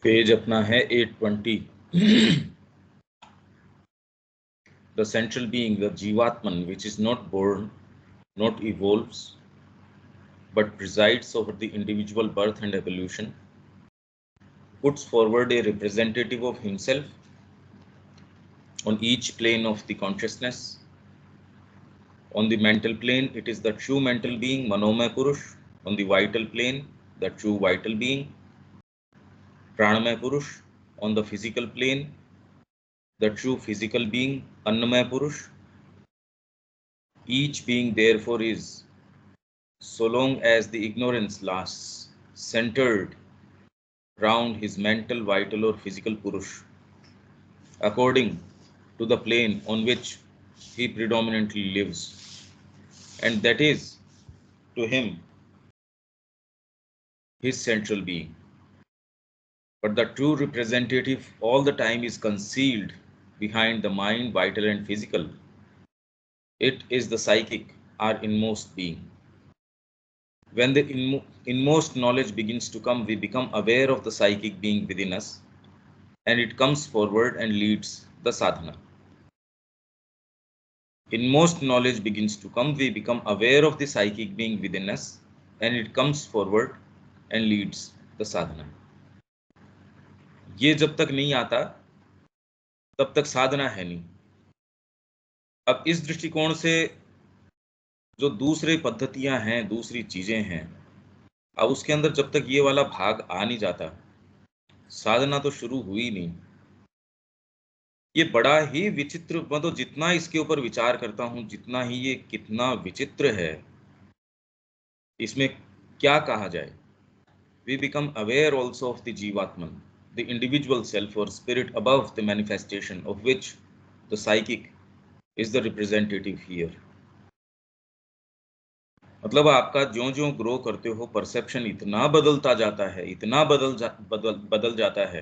Page अपना है 820. The central being, the Jivatman, which is not born, not evolves, but presides over the individual birth and evolution, puts forward a representative of himself on each plane of the consciousness. On the mental plane, it is the true mental being, Manomaya Purush. On the vital plane, the true vital being, Pranamaya Purush. On the physical plane, the true physical being, Annamaya Purush. Each being therefore is, so long as the ignorance lasts, centered round his mental, vital or physical Purush, according to the plane on which he predominantly lives. And that is, to him, his central being. But the true representative all the time is concealed behind the mind, vital and physical. It is the psychic, our inmost being. When the inmost knowledge begins to come, we become aware of the psychic being within us, and it comes forward and leads the sadhana. Inmost knowledge begins to come, we become aware of the psychic being within us, and it comes forward and leads the sadhana. ये जब तक नहीं आता तब तक साधना है नहीं. अब इस दृष्टिकोण से जो दूसरे पद्धतियां हैं, दूसरी चीजें हैं, अब उसके अंदर जब तक ये वाला भाग आ नहीं जाता, साधना तो शुरू हुई नहीं. ये बड़ा ही विचित्र, मतलब जितना इसके ऊपर विचार करता हूं, जितना ही ये कितना विचित्र है, इसमें क्या कहा जाए. We become aware also of the Jivatman, the individual self or spirit above the manifestation, of which the psychic is the representative here. मतलब आपका ज्यों-ज्यों ग्रो करते हो, परसेप्शन इतना बदलता जाता है, इतना बदल जाता है.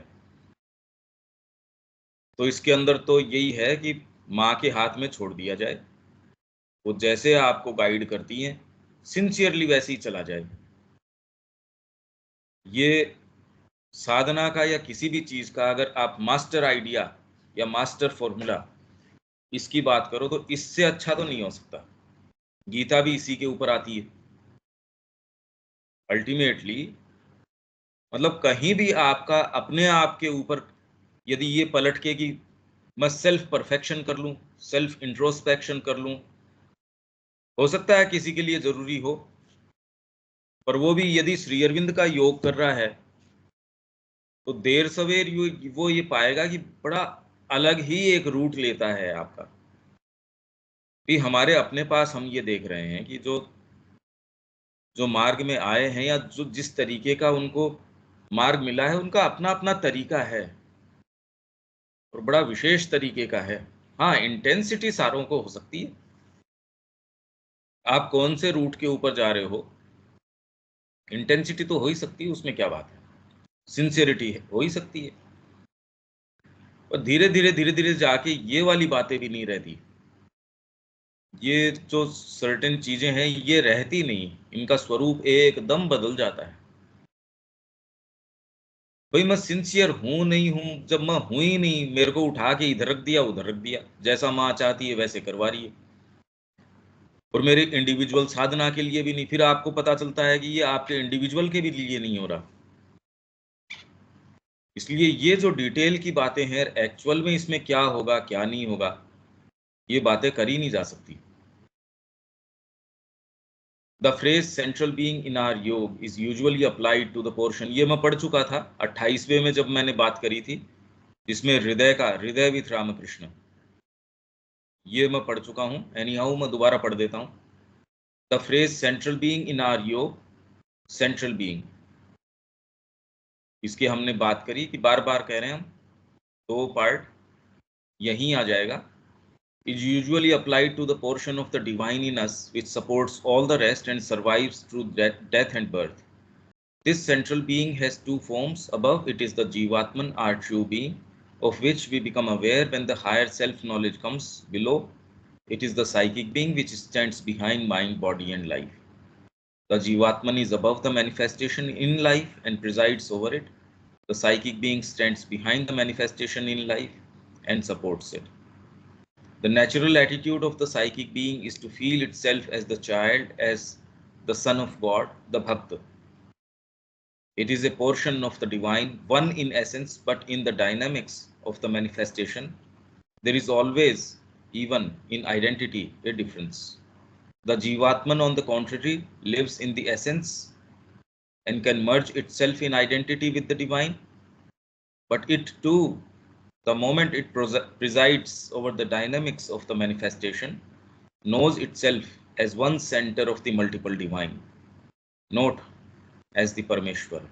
तो इसके अंदर तो यही है कि माँ के हाथ में छोड़ दिया जाए, वो जैसे आपको गाइड करती हैं, सिंसियरली वैसे ही चला जाए. ये साधना का या किसी भी चीज का अगर आप मास्टर आइडिया या मास्टर फॉर्मूला इसकी बात करो तो इससे अच्छा तो नहीं हो सकता. गीता भी इसी के ऊपर आती है. अल्टीमेटली मतलब कहीं भी आपका अपने आप के ऊपर यदि ये पलट के कि मैं सेल्फ परफेक्शन कर लूं, सेल्फ इंट्रोस्पेक्शन कर लूं, हो सकता है किसी के लिए जरूरी हो, पर वो भी यदि श्री अरविंद का योग कर रहा है तो देर सवेर वो ये पाएगा कि बड़ा अलग ही एक रूट लेता है आपका. भी हमारे अपने पास हम ये देख रहे हैं कि जो मार्ग में आए हैं या जो जिस तरीके का उनको मार्ग मिला है, उनका अपना अपना तरीका है और बड़ा विशेष तरीके का है. हाँ, इंटेंसिटी सारों को हो सकती है. आप कौन से रूट के ऊपर जा रहे हो, इंटेंसिटी तो हो ही सकती है, उसमें क्या बात है. सिंसियरिटी है, हो ही सकती है. और धीरे धीरे जाके ये वाली बातें भी नहीं रहती. ये जो सर्टेन चीजें हैं ये रहती नहीं, इनका स्वरूप एकदम बदल जाता है. भाई मैं सिंसियर हूं नहीं हूं, जब मैं हूं ही नहीं, मेरे को उठा के इधर रख दिया उधर रख दिया, जैसा माँ चाहती है वैसे करवा रही है. और मेरे इंडिविजुअल साधना के लिए भी नहीं. फिर आपको पता चलता है कि ये आपके इंडिविजुअल के भी लिए नहीं हो रहा. इसलिए ये जो डिटेल की बातें हैं, एक्चुअल में इसमें क्या होगा क्या नहीं होगा, ये बातें करी नहीं जा सकती. The phrase central being in our योग is usually applied to the portion, ये मैं पढ़ चुका था 28वें में जब मैंने बात करी थी, जिसमें हृदय विथ रामकृष्ण, ये मैं पढ़ चुका हूँ. एनीहाउ मैं दोबारा पढ़ देता हूँ. The phrase central being in our योग, सेंट्रल बीइंग, इसकी हमने बात करी कि बार बार कह रहे हैं हम, दो पार्ट यहीं आ जाएगा. Is usually applied to the portion of the divine in us which supports all the rest and survives through death and birth. This central being has two forms. Above it is the Jivatman, our true being, of which we become aware when the higher self-knowledge comes. Below it is the psychic being which stands behind mind, body and life. The Jivatman is above the manifestation in life and presides over it. The psychic being stands behind the manifestation in life and supports it. The natural attitude of the psychic being is to feel itself as the child, as the son of God, the Bhakta. It is a portion of the divine, one in essence, but in the dynamics of the manifestation, there is always, even in identity, a difference. The Jivatman, on the contrary, lives in the essence and can merge itself in identity with the divine, but it too, the moment it presides over the dynamics of the manifestation, knows itself as one center of the multiple divine, not as the परमेश्वर.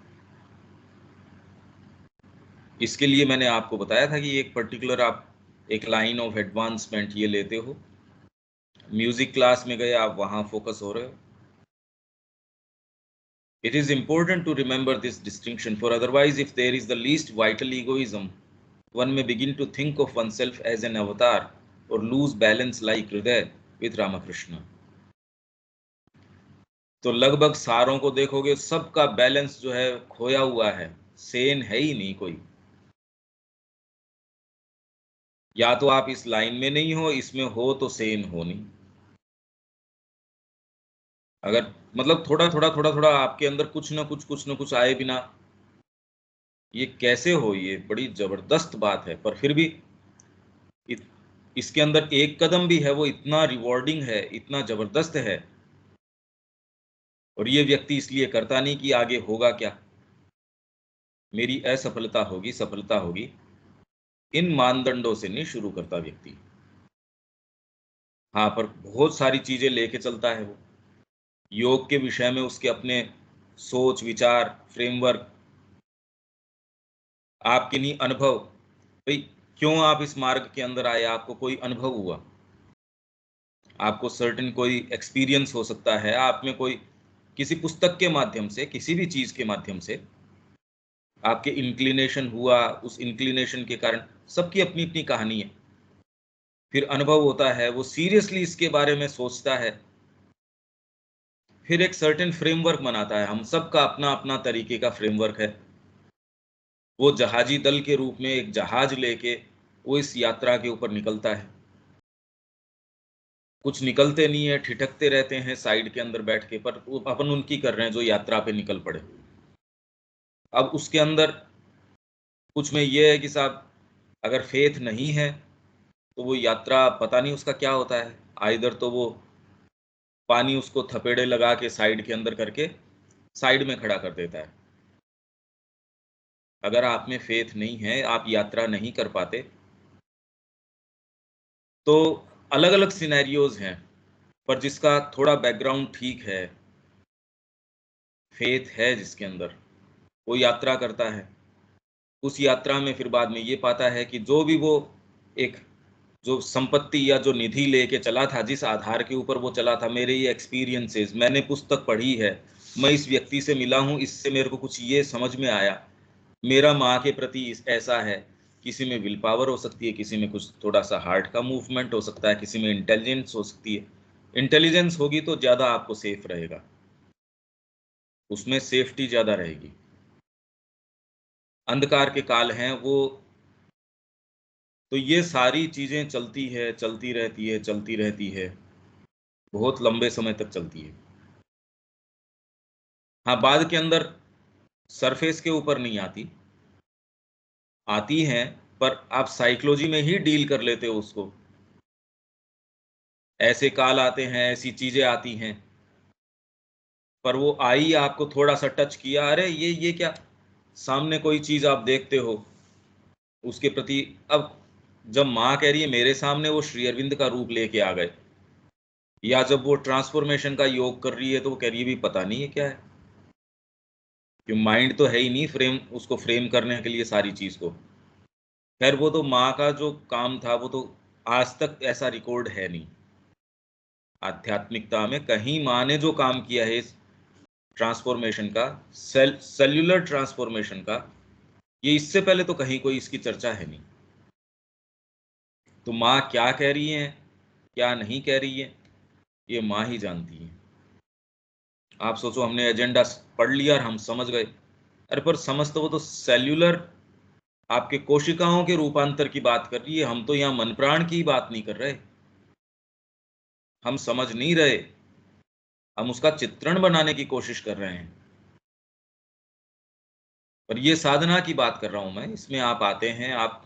इसके लिए मैंने आपको बताया था कि एक particular आप एक लाइन ऑफ एडवांसमेंट ये लेते हो, म्यूजिक क्लास में गए आप वहां फोकस हो रहे हो. It is important to remember this distinction, for otherwise if there is the least vital egoism, one may begin to think of oneself as an avatar or lose balance like Hriday with Ramakrishna. तो लगभग सारों को देखोगे सबका balance जो है खोया हुआ है, सेन है ही नहीं कोई. या तो आप इस लाइन में नहीं हो, इसमें हो तो सेन हो नहीं. अगर मतलब थोड़ा थोड़ा आपके अंदर कुछ ना कुछ आए बिना ये कैसे हो, ये बड़ी जबरदस्त बात है. पर फिर भी इसके अंदर एक कदम भी है वो इतना रिवॉर्डिंग है, इतना जबरदस्त है, और ये व्यक्ति इसलिए करता नहीं कि आगे होगा क्या, मेरी असफलता होगी, सफलता होगी, इन मानदंडों से नहीं शुरू करता व्यक्ति. हाँ, पर बहुत सारी चीजें लेके चलता है वो. योग के विषय में उसके अपने सोच विचार फ्रेमवर्क, आपके नहीं अनुभव, भाई क्यों आप इस मार्ग के अंदर आए, आपको कोई अनुभव हुआ, आपको सर्टेन कोई एक्सपीरियंस हो सकता है, आप में कोई किसी पुस्तक के माध्यम से, किसी भी चीज के माध्यम से आपके इंक्लिनेशन हुआ, उस इंक्लिनेशन के कारण सबकी अपनी अपनी कहानी है. फिर अनुभव होता है, वो सीरियसली इसके बारे में सोचता है, फिर एक सर्टेन फ्रेमवर्क बनाता है. हम सबका अपना अपना तरीके का फ्रेमवर्क है. वो जहाजी दल के रूप में एक जहाज लेके वो इस यात्रा के ऊपर निकलता है. कुछ निकलते नहीं है, ठिठकते रहते हैं साइड के अंदर बैठ के, पर अपन उनकी कर रहे हैं जो यात्रा पे निकल पड़े. अब उसके अंदर कुछ में ये है कि साहब अगर फेथ नहीं है तो वो यात्रा पता नहीं उसका क्या होता है. आइदर तो वो पानी उसको थपेड़े लगा के साइड के अंदर करके साइड में खड़ा कर देता है. अगर आप में फेथ नहीं है, आप यात्रा नहीं कर पाते, तो अलग अलग सिनेरियोज हैं, पर जिसका थोड़ा बैकग्राउंड ठीक है, फेथ है जिसके अंदर, वो यात्रा करता है. उस यात्रा में फिर बाद में ये पाता है कि जो भी वो एक जो संपत्ति या जो निधि लेके चला था, जिस आधार के ऊपर वो चला था, मेरे ये एक्सपीरियंसेस, मैंने पुस्तक पढ़ी है, मैं इस व्यक्ति से मिला हूँ, इससे मेरे को कुछ ये समझ में आया, मेरा माँ के प्रति ऐसा है. किसी में विल पावर हो सकती है, किसी में कुछ थोड़ा सा हार्ट का मूवमेंट हो सकता है, किसी में इंटेलिजेंस हो सकती है. इंटेलिजेंस होगी तो ज़्यादा आपको सेफ रहेगा, उसमें सेफ्टी ज़्यादा रहेगी. अंधकार के काल हैं वो, तो ये सारी चीज़ें चलती है, चलती रहती है, चलती रहती है, बहुत लंबे समय तक चलती है. हाँ, बाद के अंदर सरफेस के ऊपर नहीं आती, आती हैं, पर आप साइकोलॉजी में ही डील कर लेते हो उसको. ऐसे काल आते हैं, ऐसी चीजें आती हैं, पर वो आई, आपको थोड़ा सा टच किया, अरे ये क्या, सामने कोई चीज आप देखते हो उसके प्रति. अब जब माँ कह रही है मेरे सामने वो श्री अरविंद का रूप लेके आ गए, या जब वो ट्रांसफॉर्मेशन का योग कर रही है तो वो कह रही है भी पता नहीं है क्या है, कि माइंड तो है ही नहीं फ्रेम, उसको फ्रेम करने के लिए सारी चीज को. खैर वो तो माँ का जो काम था वो तो आज तक ऐसा रिकॉर्ड है नहीं. आध्यात्मिकता में कहीं माँ ने जो काम किया है इस ट्रांसफॉर्मेशन का, सेल्यूलर ट्रांसफॉर्मेशन का, ये इससे पहले तो कहीं कोई इसकी चर्चा है नहीं. तो माँ क्या कह रही है, क्या नहीं कह रही है, ये माँ ही जानती है. आप सोचो हमने एजेंडा पढ़ लिया और हम समझ गए, अरे पर समझ, तो वो तो सेल्यूलर आपके कोशिकाओं के रूपांतर की बात कर रही है, हम तो यहाँ मन प्राण की बात नहीं कर रहे। हम समझ नहीं रहे, हम उसका चित्रण बनाने की कोशिश कर रहे हैं। पर ये साधना की बात कर रहा हूं मैं, इसमें आप आते हैं, आप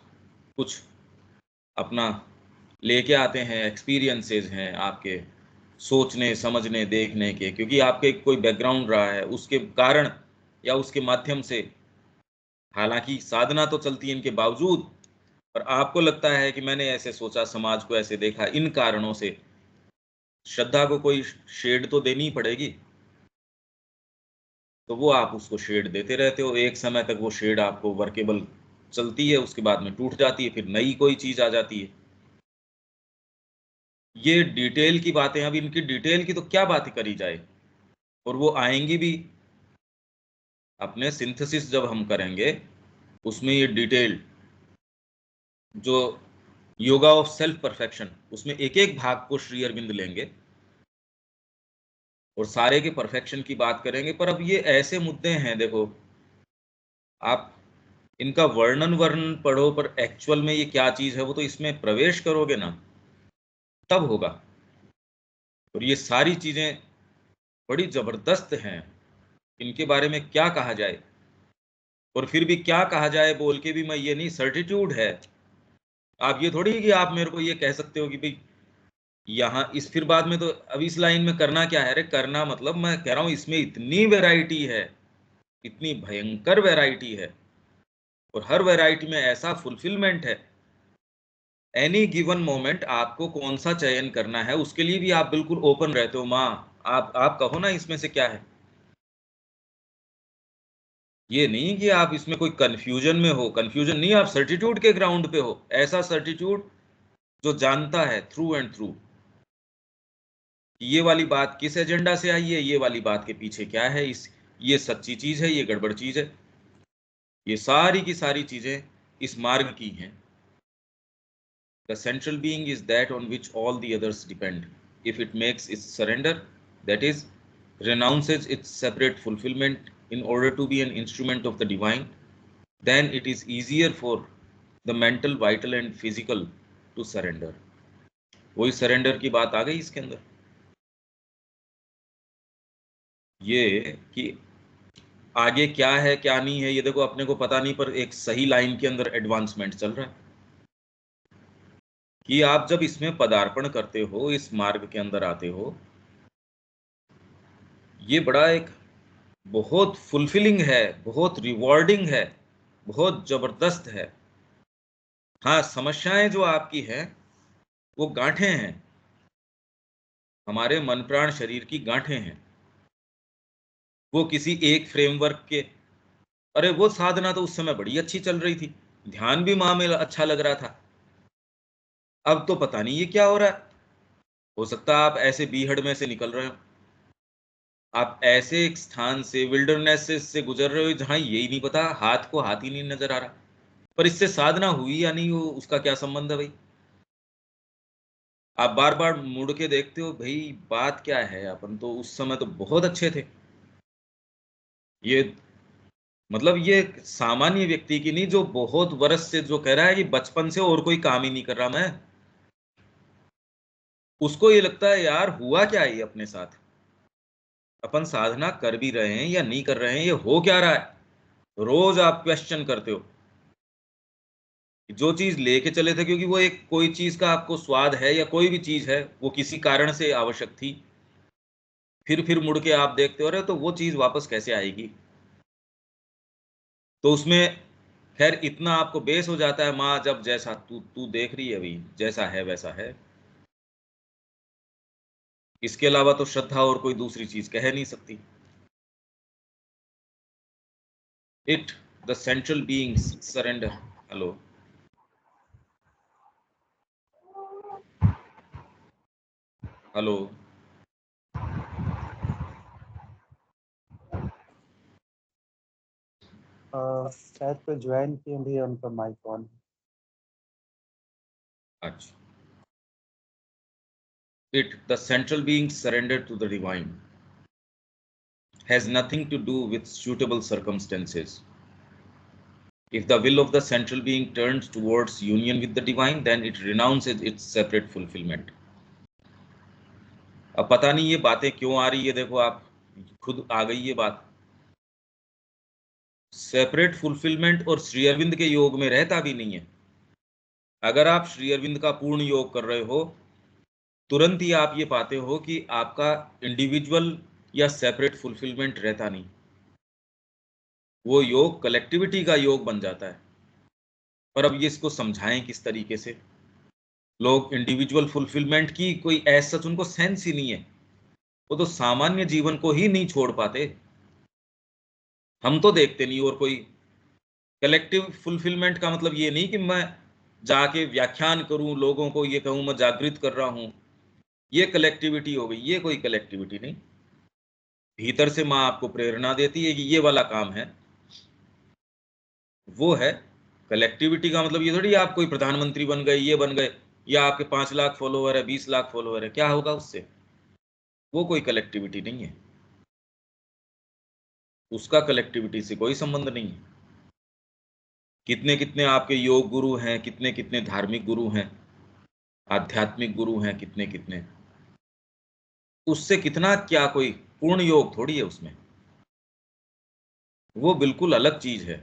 कुछ अपना लेके आते हैं, एक्सपीरियंसेस हैं आपके सोचने समझने देखने के, क्योंकि आपके कोई बैकग्राउंड रहा है, उसके कारण या उसके माध्यम से, हालांकि साधना तो चलती है इनके बावजूद, पर आपको लगता है कि मैंने ऐसे सोचा, समाज को ऐसे देखा, इन कारणों से श्रद्धा को कोई शेड तो देनी पड़ेगी, तो वो आप उसको शेड देते रहते हो। एक समय तक वो शेड आपको वर्केबल चलती है, उसके बाद में टूट जाती है, फिर नई कोई चीज आ जाती है। ये डिटेल की बातें, अब इनकी डिटेल की तो क्या बात करी जाए, और वो आएंगी भी अपने सिंथेसिस जब हम करेंगे, उसमें ये डिटेल जो योगा ऑफ सेल्फ परफेक्शन, उसमें एक एक भाग को श्री अरविंद लेंगे और सारे के परफेक्शन की बात करेंगे। पर अब ये ऐसे मुद्दे हैं, देखो आप इनका वर्णन वर्णन पढ़ो, पर एक्चुअल में ये क्या चीज है वो तो इसमें प्रवेश करोगे ना, तब होगा। और ये सारी चीजें बड़ी जबरदस्त हैं, इनके बारे में क्या कहा जाए, और फिर भी क्या कहा जाए बोल के भी मैं ये नहीं, सर्टिट्यूड है। आप ये थोड़ी कि आप मेरे को ये कह सकते हो कि भाई यहाँ इस, फिर बाद में तो अब इस लाइन में करना क्या है, अरे करना मतलब मैं कह रहा हूँ इसमें इतनी वैरायटी है, इतनी भयंकर वैरायटी है, और हर वैरायटी में ऐसा फुलफिलमेंट है। एनी गिवन मोमेंट आपको कौन सा चयन करना है, उसके लिए भी आप बिल्कुल ओपन रहते हो। माँ, आप कहो ना इसमें से क्या है। ये नहीं कि आप इसमें कोई कंफ्यूजन में हो, कंफ्यूजन नहीं, आप सर्टिट्यूड के ग्राउंड पे हो, ऐसा सर्टिट्यूड जो जानता है थ्रू एंड थ्रू कि ये वाली बात किस एजेंडा से आई है, ये वाली बात के पीछे क्या है, इस ये सच्ची चीज है, ये गड़बड़ चीज है। ये सारी की सारी चीजें इस मार्ग की हैं। The central being is that on which all the others depend. If it makes its surrender, that is, renounces its separate fulfillment in order to be an instrument of the divine, then it is easier for the mental, vital and physical to surrender. वही surrender की बात आ गई इसके अंदर, ये कि आगे क्या है क्या नहीं है ये देखो अपने को पता नहीं, पर एक सही लाइन के अंदर एडवांसमेंट चल रहा है कि आप जब इसमें पदार्पण करते हो, इस मार्ग के अंदर आते हो, ये बड़ा एक बहुत फुलफिलिंग है, बहुत रिवॉर्डिंग है, बहुत जबरदस्त है। हाँ, समस्याएं जो आपकी हैं वो गांठें हैं, हमारे मन प्राण शरीर की गांठें हैं। वो किसी एक फ्रेमवर्क के, अरे वो साधना तो उस समय बड़ी अच्छी चल रही थी, ध्यान भी माँ में अच्छा लग रहा था, अब तो पता नहीं ये क्या हो रहा है। हो सकता है आप ऐसे बीहड़ में से निकल रहे हो, आप ऐसे एक स्थान से, विल्डरनेस से गुजर रहे हो जहां यही नहीं पता, हाथ को हाथ ही नहीं नजर आ रहा, पर इससे साधना हुई या नहीं, वो उसका क्या संबंध है भाई। आप बार बार मुड़ के देखते हो, भाई बात क्या है, अपन तो उस समय तो बहुत अच्छे थे। ये मतलब ये सामान्य व्यक्ति की नहीं, जो बहुत वर्ष से जो कह रहा है कि बचपन से और कोई काम ही नहीं कर रहा मैं, उसको ये लगता है यार हुआ क्या है ये अपने साथ, अपन साधना कर भी रहे हैं या नहीं कर रहे हैं, ये हो क्या रहा है। रोज आप क्वेश्चन करते हो कि जो चीज लेके चले थे, क्योंकि वो एक कोई चीज का आपको स्वाद है या कोई भी चीज है, वो किसी कारण से आवश्यक थी, फिर मुड़ के आप देखते हो रहे तो वो चीज वापस कैसे आएगी। तो उसमें खैर इतना आपको बेस हो जाता है, माँ जब जैसा तू तू देख रही है अभी, जैसा है वैसा है। इसके अलावा तो श्रद्धा और कोई दूसरी चीज कह नहीं सकती। It the central beings surrender. Hello. Hello. शायद कोई ज्वाइन किए भी है, उनका माइक ऑन। अच्छा। It the central beings surrender to the divine, has nothing to do with suitable circumstances. If the will of the central being turns towards union with the divine, then it renounces its separate fulfillment. अब पता नहीं ये बातें क्यों आ रही है, देखो आप खुद आ गई ये बात। सेपरेट फुलफिलमेंट और श्री अरविंद के योग में रहता भी नहीं है। अगर आप श्री अरविंद का पूर्ण योग कर रहे हो, तुरंत ही आप ये पाते हो कि आपका इंडिविजुअल या सेपरेट फुलफिलमेंट रहता नहीं, वो योग कलेक्टिविटी का योग बन जाता है। पर अब ये इसको समझाएं किस तरीके से? लोग इंडिविजुअल फुलफिलमेंट की कोई ऐसा सच उनको सेंस ही नहीं है, वो तो सामान्य जीवन को ही नहीं छोड़ पाते। हम तो देखते नहीं। और कोई कलेक्टिव फुलफिलमेंट का मतलब ये नहीं कि मैं जाके व्याख्यान करूं, लोगों को ये कहूं मैं जागृत कर रहा हूं, ये कलेक्टिविटी हो गई। ये कोई कलेक्टिविटी नहीं। भीतर से माँ आपको प्रेरणा देती है कि ये वाला काम है, वो है कलेक्टिविटी का मतलब। ये थोड़ी आप कोई प्रधानमंत्री बन गए, ये बन गए, या आपके 5 लाख फॉलोवर है, 20 लाख फॉलोवर है, क्या होगा उससे? वो कोई कलेक्टिविटी नहीं है, उसका कलेक्टिविटी से कोई संबंध नहीं है। कितने कितने आपके योग गुरु हैं, कितने कितने धार्मिक गुरु हैं, आध्यात्मिक गुरु हैं, कितने कितने, उससे कितना क्या कोई पूर्ण योग थोड़ी है उसमें। वो बिल्कुल अलग चीज है।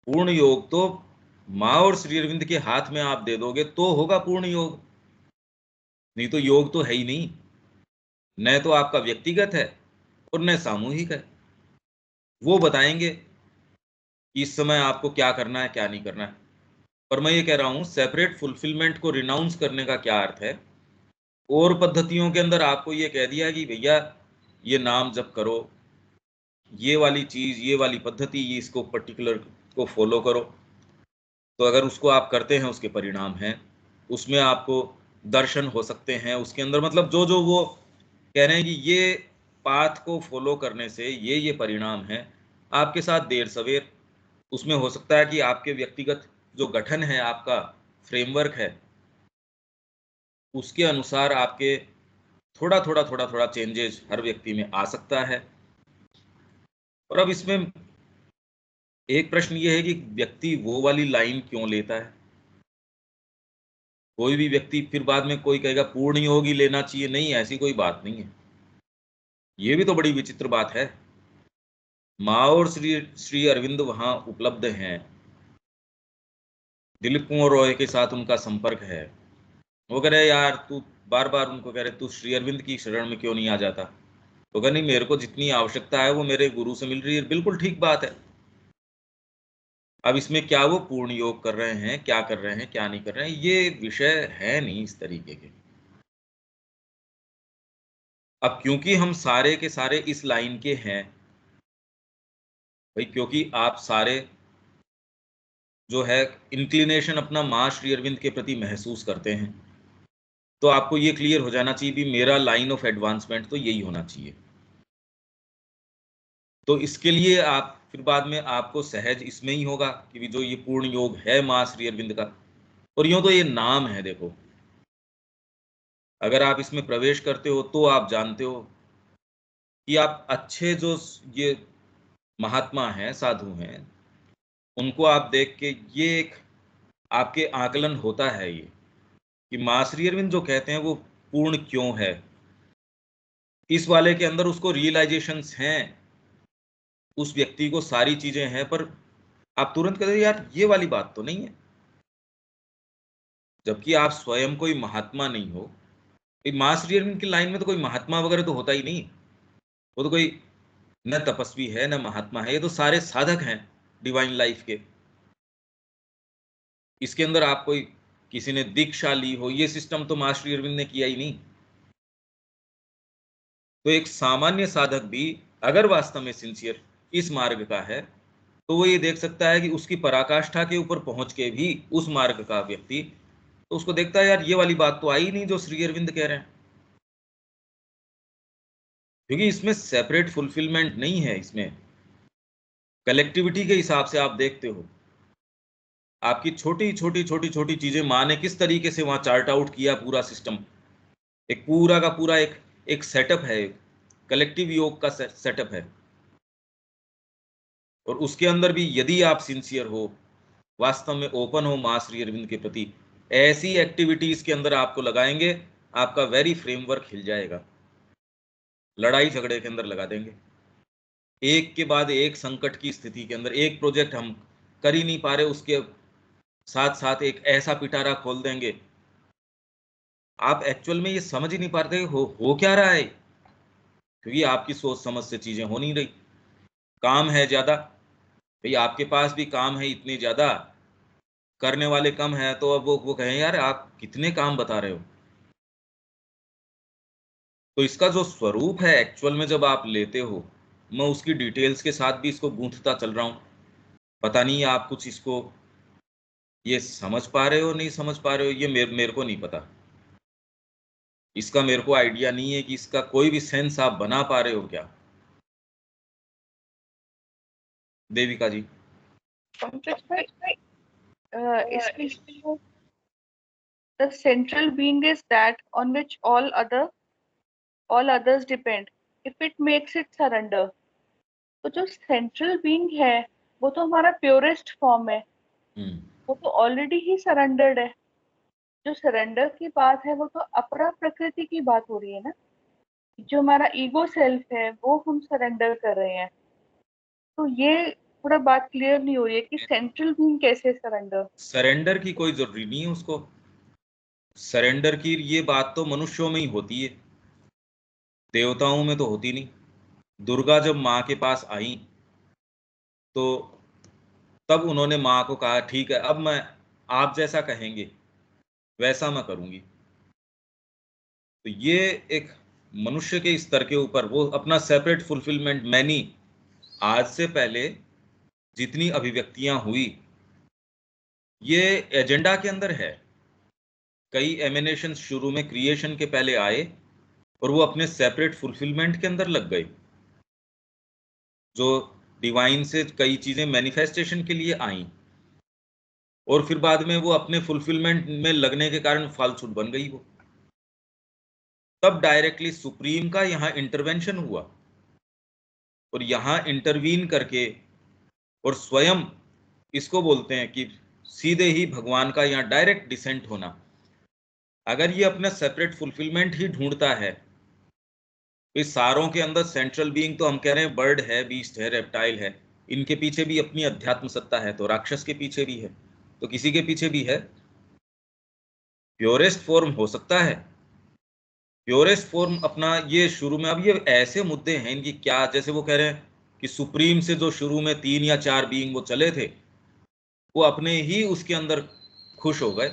पूर्ण योग तो माँ और श्री अरविंद के हाथ में आप दे दोगे तो होगा पूर्ण योग, नहीं तो योग तो है ही नहीं। न तो आपका व्यक्तिगत है और न सामूहिक है। वो बताएंगे कि इस समय आपको क्या करना है, क्या नहीं करना है। पर मैं ये कह रहा हूं, सेपरेट फुलफिलमेंट को रिनाउंस करने का क्या अर्थ है? और पद्धतियों के अंदर आपको ये कह दिया कि भैया ये नाम जप करो, ये वाली चीज, ये वाली पद्धति, ये इसको पर्टिकुलर को फॉलो करो। तो अगर उसको आप करते हैं, उसके परिणाम हैं, उसमें आपको दर्शन हो सकते हैं उसके अंदर। मतलब जो जो वो कह रहे हैं कि ये पाथ को फॉलो करने से ये परिणाम है, आपके साथ देर सवेर उसमें हो सकता है कि आपके व्यक्तिगत जो गठन है, आपका फ्रेमवर्क है, उसके अनुसार आपके थोड़ा चेंजेस हर व्यक्ति में आ सकता है। और अब इसमें एक प्रश्न ये है कि व्यक्ति वो वाली लाइन क्यों लेता है? कोई भी व्यक्ति फिर बाद में कोई कहेगा पूर्ण योग ही लेना चाहिए, नहीं, ऐसी कोई बात नहीं है। ये भी तो बड़ी विचित्र बात है। माँ और श्री अरविंद वहां उपलब्ध हैं, दिलीप कुमार रॉय के साथ उनका संपर्क है। वो कह रहे यार तू बार बार उनको कह रहे तू श्री अरविंद की शरण में क्यों नहीं आ जाता? तो कह नहीं, मेरे को जितनी आवश्यकता है वो मेरे गुरु से मिल रही है। बिल्कुल ठीक बात है। अब इसमें क्या वो पूर्ण योग कर रहे हैं, क्या कर रहे हैं, क्या नहीं कर रहे हैं, ये विषय है नहीं इस तरीके के। अब क्योंकि हम सारे के सारे इस लाइन के हैं भाई, क्योंकि आप सारे जो है इंक्लिनेशन अपना माँ श्री अरविंद के प्रति महसूस करते हैं, तो आपको ये क्लियर हो जाना चाहिए भी मेरा लाइन ऑफ एडवांसमेंट तो यही होना चाहिए। तो इसके लिए आप फिर बाद में आपको सहज इसमें ही होगा कि जो ये पूर्ण योग है माँ श्री अरविंद का, और यूं तो ये नाम है। देखो, अगर आप इसमें प्रवेश करते हो तो आप जानते हो कि आप अच्छे जो ये महात्मा हैं, साधु हैं, उनको आप देख के ये एक आपके आकलन होता है ये कि माँ श्री अरविंद जो कहते हैं वो पूर्ण क्यों है। इस वाले के अंदर उसको रियलाइजेशंस हैं, उस व्यक्ति को सारी चीजें हैं, पर आप तुरंत कहते यार ये वाली बात तो नहीं है। जबकि आप स्वयं कोई महात्मा नहीं हो। माँ श्री अरविंद की लाइन में तो कोई महात्मा वगैरह तो होता ही नहीं। वो तो कोई न तपस्वी है न महात्मा है, ये तो सारे साधक हैं डिवाइन लाइफ के। इसके अंदर आप कोई किसी ने दीक्षा ली हो, ये सिस्टम तो माँ श्री अरविंद ने किया ही नहीं। तो एक सामान्य साधक भी अगर वास्तव में सिंसियर इस मार्ग का है, तो वो ये देख सकता है कि उसकी पराकाष्ठा के ऊपर पहुंच के भी उस मार्ग का व्यक्ति, तो उसको देखता है यार ये वाली बात तो आई नहीं जो श्री अरविंद कह रहे हैं। क्योंकि इसमें सेपरेट फुलफिलमेंट नहीं है, इसमें कलेक्टिविटी के हिसाब से आप देखते हो। आपकी छोटी चीजें माँ ने किस तरीके से वहां चार्ट आउट किया, पूरा सिस्टम, एक पूरा का पूरा एक सेटअप है। कलेक्टिव योग का सेटअप है। और उसके अंदर भी यदि आप सिंसियर हो, वास्तव में ओपन हो मां श्री अरविंद के प्रति, ऐसी एक्टिविटीज के अंदर आपको लगाएंगे, आपका वेरी फ्रेमवर्क हिल जाएगा। लड़ाई झगड़े के अंदर लगा देंगे, एक के बाद एक संकट की स्थिति के अंदर एक प्रोजेक्ट हम कर ही नहीं पा रहे, उसके साथ साथ एक ऐसा पिटारा खोल देंगे, आप एक्चुअल में ये समझ ही नहीं पाते हो क्या रहा है, क्योंकि आपकी सोच समझ से चीजें हो नहीं रही। काम है ज्यादा, भाई आपके पास भी काम है इतने ज्यादा, करने वाले कम है, तो अब वो कहें यार आप कितने काम बता रहे हो। तो इसका जो स्वरूप है एक्चुअल में जब आप लेते हो, मैं उसकी डिटेल्स के साथ भी इसको गूंथता चल रहा हूं, पता नहीं आप कुछ इसको ये समझ पा रहे हो नहीं समझ पा रहे हो, ये मेरे को नहीं पता, इसका मेरे को आइडिया नहीं है कि इसका कोई भी सेंस आप बना पा रहे हो क्या। देविका जी। पंकज भाई, इसमें जो the central being is that on which all others depend if it makes it surrender। तो जो सेंट्रल बीइंग है वो तो हमारा प्योरेस्ट फॉर्म है, वो तो ऑलरेडी ही सरेंडर्ड है। जो सरेंडर की बात है वो तो अपरा प्रकृति की बात हो रही है ना, जो हमारा ईगो सेल्फ है वो हम सरेंडर कर रहे हैं। तो ये थोड़ा बात क्लियर नहीं हो रही है कि सेंट्रल बीइंग कैसे सरेंडर। सरेंडर की कोई जरूरी नहीं है उसको, सरेंडर की ये बात तो मनुष्यों में ही होती है, देवताओं में तो होती नहीं। दुर्गा जब माँ के पास आई तो तब उन्होंने माँ को कहा ठीक है, अब मैं आप जैसा कहेंगे वैसा मैं करूंगी। तो ये एक मनुष्य के स्तर के ऊपर वो अपना सेपरेट फुलफिलमेंट, मैनी आज से पहले जितनी अभिव्यक्तियां हुई ये एजेंडा के अंदर है। कई एमिनेशन शुरू में क्रिएशन के पहले आए और वो अपने सेपरेट फुलफिलमेंट के अंदर लग गए, जो डिवाइन से कई चीजें मैनिफेस्टेशन के लिए आई और फिर बाद में वो अपने फुलफिलमेंट में लगने के कारण फालतू बन गई वो। तब डायरेक्टली सुप्रीम का यहाँ इंटरवेंशन हुआ और यहाँ इंटरवीन करके, और स्वयं इसको बोलते हैं कि सीधे ही भगवान का यहाँ डायरेक्ट डिसेंट होना। अगर ये अपना सेपरेट फुलफिलमेंट ही ढूंढता है, इस सारों के अंदर सेंट्रल बीइंग तो हम कह रहे हैं बर्ड है, बीस्ट है, रेप्टाइल है, इनके पीछे भी अपनी अध्यात्म सत्ता है, तो राक्षस के पीछे भी है, तो किसी के पीछे भी है। प्योरेस्ट फॉर्म हो सकता है, प्योरेस्ट फॉर्म अपना ये शुरू में, अब ये ऐसे मुद्दे हैं इनकी क्या, जैसे वो कह रहे हैं कि सुप्रीम से जो शुरू में 3 या 4 बीइंग वो चले थे, वो अपने ही उसके अंदर खुश हो गए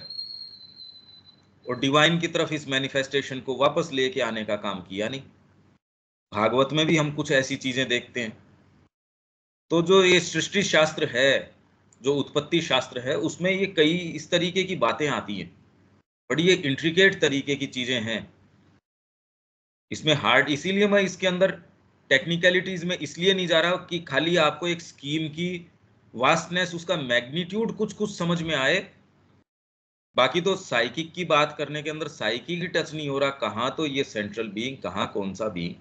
और डिवाइन की तरफ इस मैनिफेस्टेशन को वापस लेके आने का काम किया नहीं। भागवत में भी हम कुछ ऐसी चीजें देखते हैं। तो जो ये सृष्टि शास्त्र है, जो उत्पत्ति शास्त्र है, उसमें ये कई इस तरीके की बातें आती हैं, बड़ी ये इंट्रिकेट तरीके की चीजें हैं इसमें हार्ड। इसीलिए मैं इसके अंदर टेक्निकलिटीज में इसलिए नहीं जा रहा कि खाली आपको एक स्कीम की वास्टनेस, उसका मैग्नीट्यूड कुछ कुछ समझ में आए, बाकी तो साइकिक की बात करने के अंदर साइकिक ही टच नहीं हो रहा, कहाँ तो ये सेंट्रल बीइंग, कहाँ कौन सा बीइंग।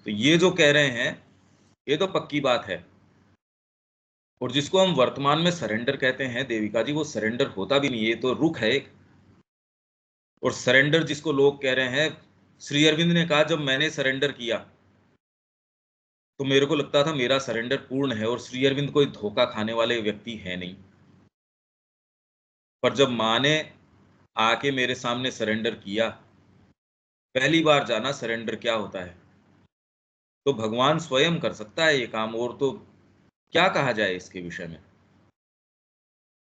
तो ये जो कह रहे हैं ये तो पक्की बात है। और जिसको हम वर्तमान में सरेंडर कहते हैं देविका जी, वो सरेंडर होता भी नहीं, ये तो रुख है एक। और सरेंडर जिसको लोग कह रहे हैं, श्री अरविंद ने कहा जब मैंने सरेंडर किया तो मेरे को लगता था मेरा सरेंडर पूर्ण है, और श्री अरविंद कोई धोखा खाने वाले व्यक्ति है नहीं। पर जब माँ ने आके मेरे सामने सरेंडर किया, पहली बार जाना सरेंडर क्या होता है। तो भगवान स्वयं कर सकता है ये काम, और तो क्या कहा जाए इसके विषय में।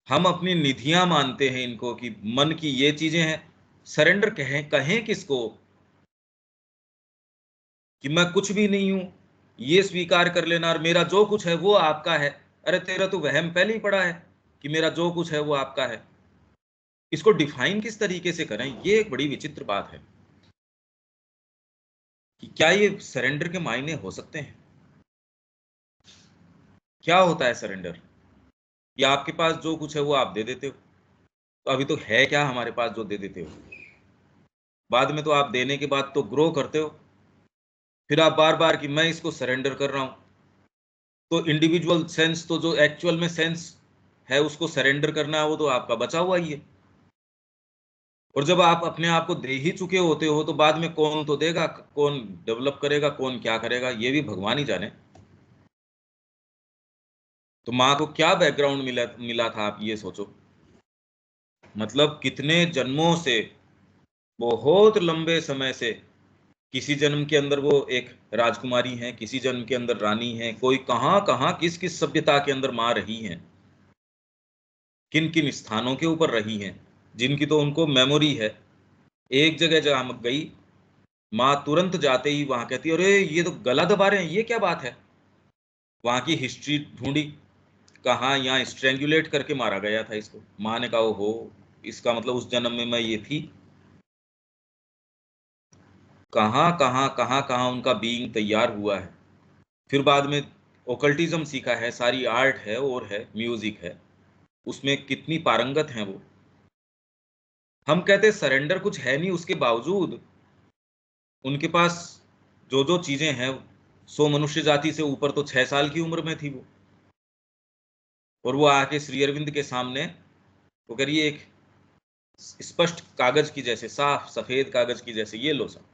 हम अपनी निधियां मानते हैं इनको कि मन की ये चीजें हैं, सरेंडर कहें किसको कि मैं कुछ भी नहीं हूं, ये स्वीकार कर लेना और मेरा जो कुछ है वो आपका है। अरे तेरा तो वहम पहले ही पड़ा है कि मेरा जो कुछ है वो आपका है। इसको डिफाइन किस तरीके से करें, ये एक बड़ी विचित्र बात है कि क्या ये सरेंडर के मायने हो सकते हैं। क्या होता है सरेंडर, कि आपके पास जो कुछ है वो आप दे देते हो, तो अभी तो है क्या हमारे पास जो दे देते हो, बाद में तो आप देने के बाद तो ग्रो करते हो, फिर आप बार बार कि मैं इसको सरेंडर कर रहा हूं, तो इंडिविजुअल सेंस, तो जो एक्चुअल में सेंस है उसको सरेंडर करना है, वो तो आपका बचा हुआ ही है। और जब आप अपने आप को दे ही चुके होते हो, तो बाद में कौन तो देगा, कौन डेवलप करेगा, कौन क्या करेगा, ये भी भगवान ही जाने। तो माँ को क्या बैकग्राउंड मिला मिला था, आप ये सोचो। मतलब कितने जन्मों से, बहुत लंबे समय से, किसी जन्म के अंदर वो एक राजकुमारी हैं, किसी जन्म के अंदर रानी हैं, कोई कहाँ कहाँ किस किस सभ्यता के अंदर माँ रही हैं, किन किन स्थानों के ऊपर रही हैं, जिनकी तो उनको मेमोरी है। एक जगह जहाँ गई माँ, तुरंत जाते ही वहां कहती है, अरे ये तो गला दबा रहे हैं, ये क्या बात है। वहां की हिस्ट्री ढूंढी, कहाँ यहाँ स्ट्रेंगुलेट करके मारा गया था इसको। माँ ने कहा, हो, इसका मतलब उस जन्म में मैं ये थी। कहाँ कहाँ कहाँ कहाँ उनका बीइंग तैयार हुआ है। फिर बाद में ओकल्टिज्म सीखा है, सारी आर्ट है और है म्यूजिक है, उसमें कितनी पारंगत हैं वो। हम कहते सरेंडर कुछ है नहीं, उसके बावजूद उनके पास जो जो चीजें हैं, सो मनुष्य जाति से ऊपर तो 6 साल की उम्र में थी वो। और वो आके श्री अरविंद के सामने वो करिए, एक स्पष्ट कागज की जैसे, साफ सफेद कागज की जैसे, ये लो सब।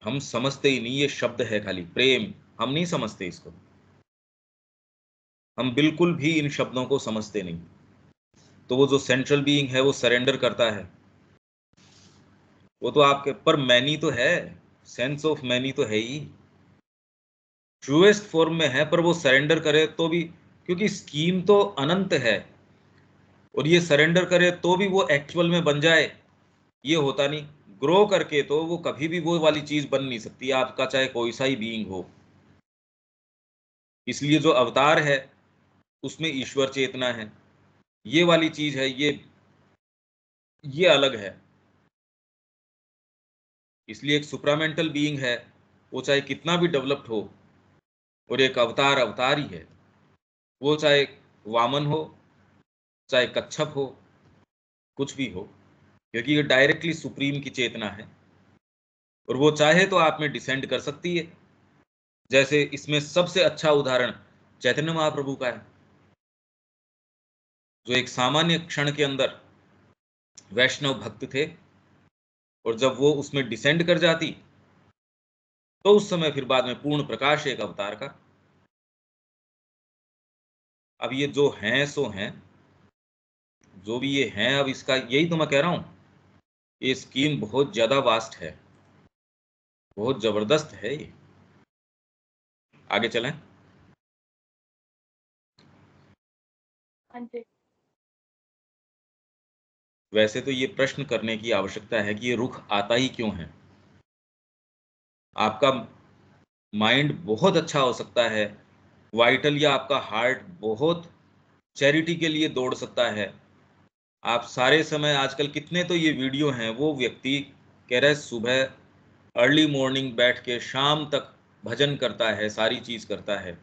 हम समझते ही नहीं, ये शब्द है खाली प्रेम, हम नहीं समझते इसको। हम बिल्कुल भी इन शब्दों को समझते नहीं। तो वो जो सेंट्रल बीइंग है वो सरेंडर करता है, वो तो आपके पर मैनी तो है, सेंस ऑफ मैनी तो है ही, ट्रूएस्ट फॉर्म में है, पर वो सरेंडर करे तो भी, क्योंकि स्कीम तो अनंत है, और ये सरेंडर करे तो भी वो एक्चुअल में बन जाए, ये होता नहीं। ग्रो करके तो वो कभी भी वो वाली चीज बन नहीं सकती, आपका चाहे कोई सा ही बीइंग हो। इसलिए जो अवतार है उसमें ईश्वर चेतना है, ये वाली चीज है, ये अलग है। इसलिए एक सुप्रामेंटल बीइंग है, वो चाहे कितना भी डेवलप्ड हो, और एक अवतार अवतार ही है। वो चाहे वामन हो, चाहे कच्छप हो, कुछ भी हो, क्योंकि ये डायरेक्टली सुप्रीम की चेतना है, और वो चाहे तो आप में डिसेंड कर सकती है। जैसे इसमें सबसे अच्छा उदाहरण चैतन्य महाप्रभु का है, जो एक सामान्य क्षण के अंदर वैष्णव भक्त थे, और जब वो उसमें डिसेंड कर जाती, तो उस समय फिर बाद में पूर्ण प्रकाश एक अवतार का। अब ये जो हैं सो हैं, जो भी ये हैं, अब इसका यही तो मैं कह रहा हूं, ये स्कीम बहुत ज्यादा वास्ट है, बहुत जबरदस्त है ये। आगे चलें। हाँ जी। वैसे तो ये प्रश्न करने की आवश्यकता है कि ये रुख आता ही क्यों है। आपका माइंड बहुत अच्छा हो सकता है, वाइटल, या आपका हार्ट बहुत चैरिटी के लिए दौड़ सकता है। आप सारे समय, आजकल कितने तो ये वीडियो हैं, वो व्यक्ति कह रहे सुबह अर्ली मॉर्निंग बैठ के शाम तक भजन करता है, सारी चीज करता है,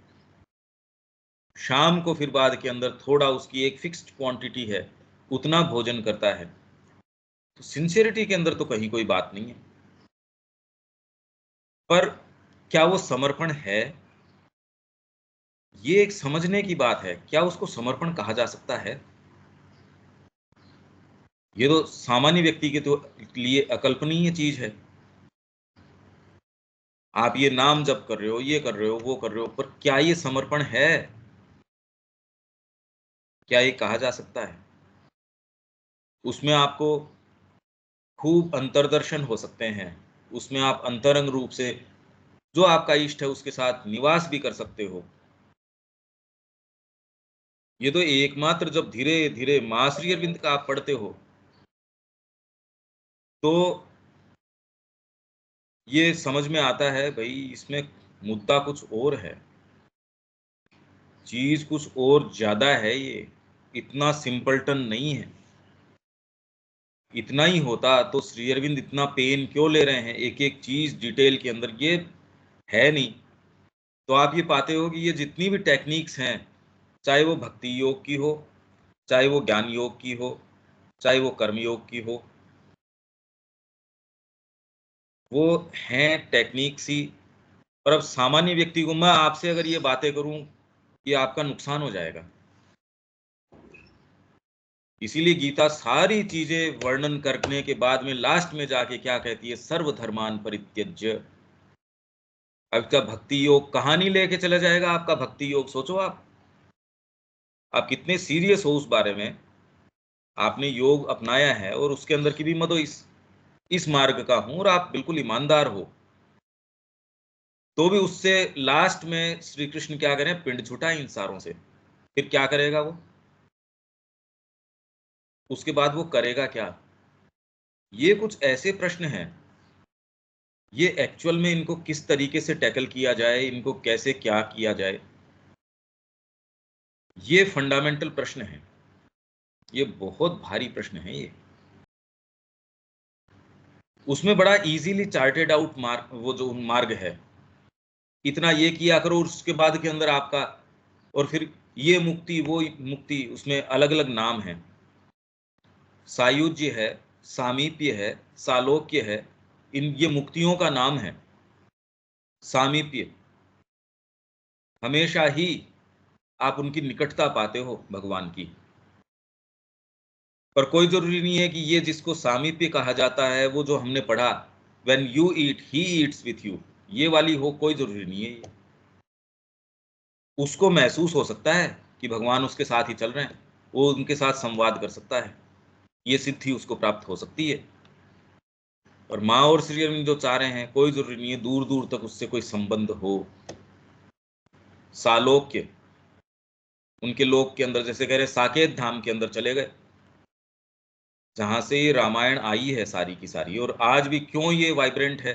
शाम को फिर बाद के अंदर थोड़ा, उसकी एक फिक्स्ड क्वांटिटी है, उतना भोजन करता है। तो सिंसियरिटी के अंदर तो कहीं कोई बात नहीं है, पर क्या वो समर्पण है, ये एक समझने की बात है। क्या उसको समर्पण कहा जा सकता है? ये तो सामान्य व्यक्ति के तो लिए अकल्पनीय चीज है। आप ये नाम जप कर रहे हो, ये कर रहे हो, वो कर रहे हो, पर क्या ये समर्पण है? क्या ये कहा जा सकता है? उसमें आपको खूब अंतर्दर्शन हो सकते हैं, उसमें आप अंतरंग रूप से जो आपका इष्ट है उसके साथ निवास भी कर सकते हो। ये तो एकमात्र जब धीरे धीरे माँ श्री अरविंद का आप पढ़ते हो, तो ये समझ में आता है भाई, इसमें मुद्दा कुछ और है, चीज कुछ और ज्यादा है ये, इतना सिंपलटन नहीं है। इतना ही होता तो श्री अरविंद इतना पेन क्यों ले रहे हैं एक एक चीज डिटेल के अंदर, ये है नहीं। तो आप ये पाते हो कि ये जितनी भी टेक्निक्स हैं, चाहे वो भक्ति योग की हो, चाहे वो ज्ञान योग की हो, चाहे वो कर्म योग की हो, वो हैं टेक्निक सी। और अब सामान्य व्यक्ति को, मैं आपसे अगर ये बातें करूं, ये आपका नुकसान हो जाएगा। इसीलिए गीता सारी चीजें वर्णन करने के बाद में लास्ट में जाके क्या कहती है, सर्वधर्मान परित्यज्य। आपका भक्ति योग कहाँ नहीं लेके चला जाएगा, आपका भक्ति योग सोचो आप कितने सीरियस हो उस बारे में। आपने योग अपनाया है और उसके अंदर की भी मैं तो इस मार्ग का हूं और आप बिल्कुल ईमानदार हो, तो भी उससे लास्ट में श्री कृष्ण क्या करें, पिंड छुटाए इन सारों से। फिर क्या करेगा वो, उसके बाद वो करेगा क्या? ये कुछ ऐसे प्रश्न हैं, ये एक्चुअल में इनको किस तरीके से टैकल किया जाए, इनको कैसे क्या किया जाए, ये फंडामेंटल प्रश्न है। ये बहुत भारी प्रश्न है ये। उसमें बड़ा इजीली चार्टेड आउट मार्ग, वो जो मार्ग है, इतना ये किया करो उसके बाद के अंदर आपका, और फिर ये मुक्ति वो मुक्ति, उसमें अलग अलग नाम है। सायुज्य है, सामीप्य है, सालोक्य है, इन ये मुक्तियों का नाम है। सामीप्य, हमेशा ही आप उनकी निकटता पाते हो भगवान की। पर कोई जरूरी नहीं है कि ये जिसको सामीप्य कहा जाता है, वो जो हमने पढ़ा, when you eat he eats with you, ये वाली हो, कोई जरूरी नहीं है ये। उसको महसूस हो सकता है कि भगवान उसके साथ ही चल रहे हैं, वो उनके साथ संवाद कर सकता है, ये सिद्धि उसको प्राप्त हो सकती है। और माँ और श्री अरविंद जो चाह रहे हैं, कोई जरूरी नहीं है दूर दूर तक उससे कोई संबंध हो। सालोक्य, उनके लोक के अंदर, जैसे कह रहे साकेत धाम के अंदर चले गए, जहां से ये रामायण आई है सारी की सारी। और आज भी क्यों ये वाइब्रेंट है,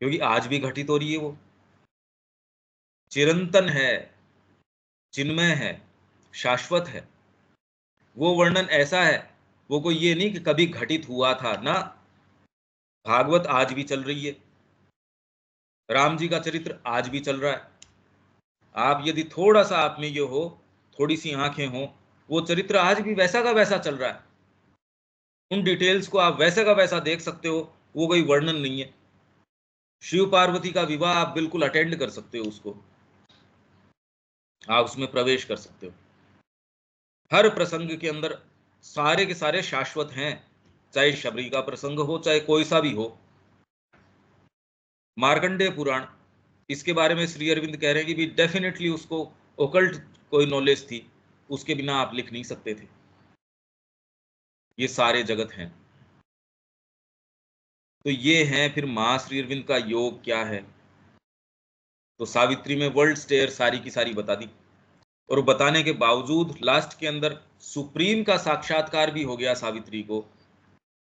क्योंकि आज भी घटित हो रही है। वो चिरंतन है, चिन्मय है, शाश्वत है। वो वर्णन ऐसा है, वो कोई ये नहीं कि कभी घटित हुआ था ना। भागवत आज भी चल रही है, राम जी का चरित्र आज भी चल रहा है। आप यदि थोड़ा सा आप में ये हो, थोड़ी सी आंखें हो, वो चरित्र आज भी वैसा का वैसा चल रहा है। उन डिटेल्स को आप वैसे का वैसा देख सकते हो, वो कोई वर्णन नहीं है। शिव पार्वती का विवाह आप बिल्कुल अटेंड कर सकते हो उसको, आप उसमें प्रवेश कर सकते हो। हर प्रसंग के अंदर सारे के सारे शाश्वत हैं, चाहे शबरी का प्रसंग हो, चाहे कोई सा भी हो। मार्कंडेय पुराण, इसके बारे में श्री अरविंद कह रहे हैं कि भी डेफिनेटली उसको ओकल्ट कोई नॉलेज थी, उसके बिना आप लिख नहीं सकते थे। ये सारे जगत हैं। तो ये हैं फिर मां श्री अरविंद का योग क्या है। तो सावित्री में वर्ल्ड स्टेयर सारी की सारी बता दी, और बताने के बावजूद लास्ट के अंदर सुप्रीम का साक्षात्कार भी हो गया सावित्री को।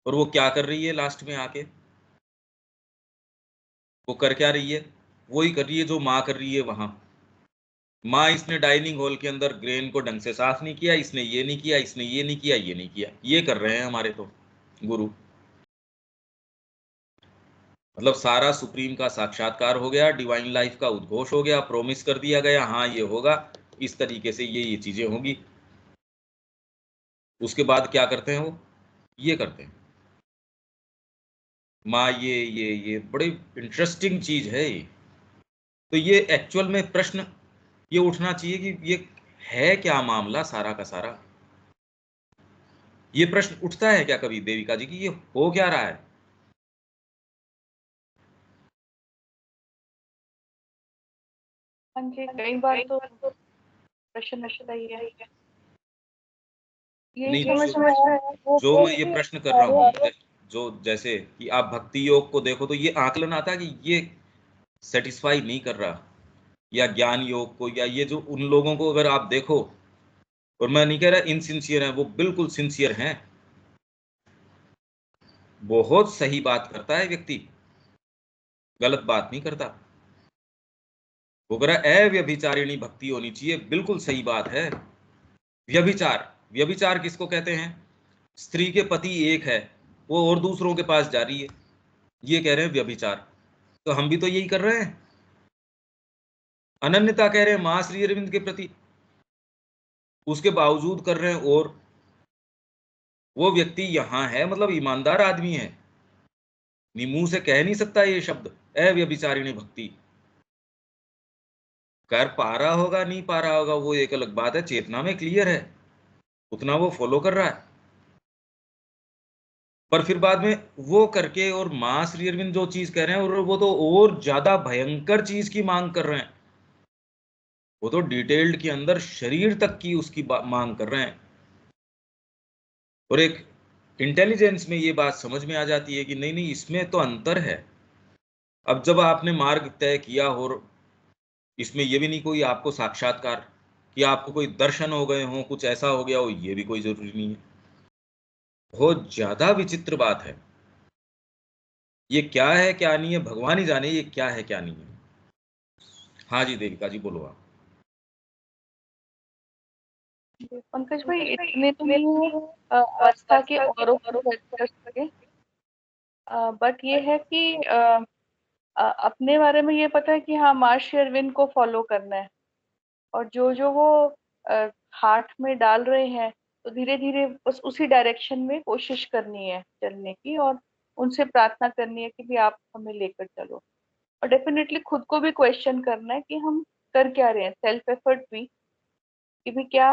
और वो क्या कर रही है लास्ट में आके, वो कर क्या रही है, वही कर रही है जो माँ कर रही है वहां। माँ, इसने डाइनिंग हॉल के अंदर ग्रेन को ढंग से साफ नहीं किया, इसने ये नहीं किया, इसने ये नहीं किया, ये नहीं किया, ये कर रहे हैं हमारे तो गुरु। मतलब सारा सुप्रीम का साक्षात्कार हो गया, डिवाइन लाइफ का उद्घोष हो गया, प्रोमिस कर दिया गया, हाँ ये होगा, इस तरीके से ये चीजें होंगी। उसके बाद क्या करते हैं वो, ये करते हैं। माँ ये बड़ी इंटरेस्टिंग चीज है ये। तो ये एक्चुअल में प्रश्न ये उठना चाहिए कि ये है क्या मामला सारा का सारा। ये प्रश्न उठता है क्या कभी देविका जी की, ये हो क्या रहा है? हाँ जी, कई बार तो प्रश्न उठता ही है। यही नहीं, समझ जो में है वो जो मैं ये प्रश्न कर रहा हूँ, जो जैसे कि आप भक्ति योग को देखो तो ये आकलन आता है कि ये सेटिस्फाई नहीं कर रहा, या ज्ञान योग को, या ये जो उन लोगों को अगर आप देखो, और मैं नहीं कह रहा इनसिंसियर है, वो बिल्कुल सिंसियर हैं, बहुत सही बात करता है व्यक्ति, गलत बात नहीं करता। वो कह रहा अव्यभिचारिणी भक्ति होनी चाहिए, बिल्कुल सही बात है। व्यभिचार, व्यभिचार किसको कहते हैं? स्त्री के पति एक है, वो और दूसरों के पास जा रही है, ये कह रहे हैं व्यभिचार। तो हम भी तो यही कर रहे हैं, अनन्यता कह रहे हैं मां श्री अरविंद के प्रति, उसके बावजूद कर रहे हैं। और वो व्यक्ति यहां है, मतलब ईमानदार आदमी है, मुंह से कह नहीं सकता ये शब्द अव्यभिचारिणी भक्ति। कर पा रहा होगा नहीं पा रहा होगा वो एक अलग बात है, चेतना में क्लियर है, उतना वो फॉलो कर रहा है। पर फिर बाद में वो करके और मां श्री अरविंद जो चीज कह रहे हैं, और वो तो और ज्यादा भयंकर चीज की मांग कर रहे हैं। वो तो डिटेल्ड के अंदर शरीर तक की उसकी मांग कर रहे हैं। और एक इंटेलिजेंस में ये बात समझ में आ जाती है कि नहीं नहीं, इसमें तो अंतर है। अब जब आपने मार्ग तय किया, और इसमें ये भी नहीं कोई आपको साक्षात्कार कि आपको कोई दर्शन हो गए हों, कुछ ऐसा हो गया हो, ये भी कोई जरूरी नहीं है। बहुत ज्यादा विचित्र बात है। ये क्या है क्या नहीं है भगवान ही जाने, ये क्या है क्या नहीं है। हाँ जी देविका जी बोलो आप। पंकज भाई, इतने तो नहीं है आस्था के औरों को जज कर सके, बट ये है कि अपने बारे में ये पता है कि हाँ महर्षि अरविंद को फॉलो करना है, और जो जो वो हार्ट में डाल रहे हैं, तो धीरे धीरे बस उसी डायरेक्शन में कोशिश करनी है चलने की, और उनसे प्रार्थना करनी है कि भी आप हमें लेकर चलो। और डेफिनेटली खुद को भी क्वेश्चन करना है कि हम कर क्या रहे हैं, सेल्फ एफर्ट भी, कि भी क्या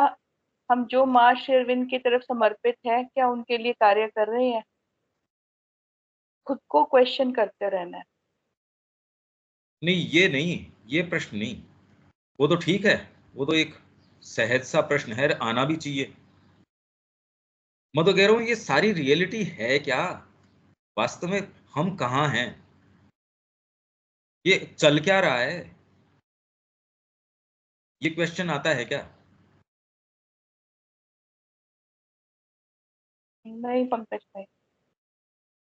हम जो माँ श्री अरविंद की तरफ समर्पित है, क्या उनके लिए कार्य कर रहे हैं। खुद को क्वेश्चन करते रहना है। नहीं ये नहीं, ये प्रश्न नहीं, वो तो ठीक है, वो तो एक सहज सा प्रश्न है, आना भी चाहिए। मैं तो कह रहा हूं ये सारी रियलिटी है क्या वास्तव में, हम कहाँ हैं, ये चल क्या रहा है, ये क्वेश्चन आता है क्या? नहीं पंकज भाई,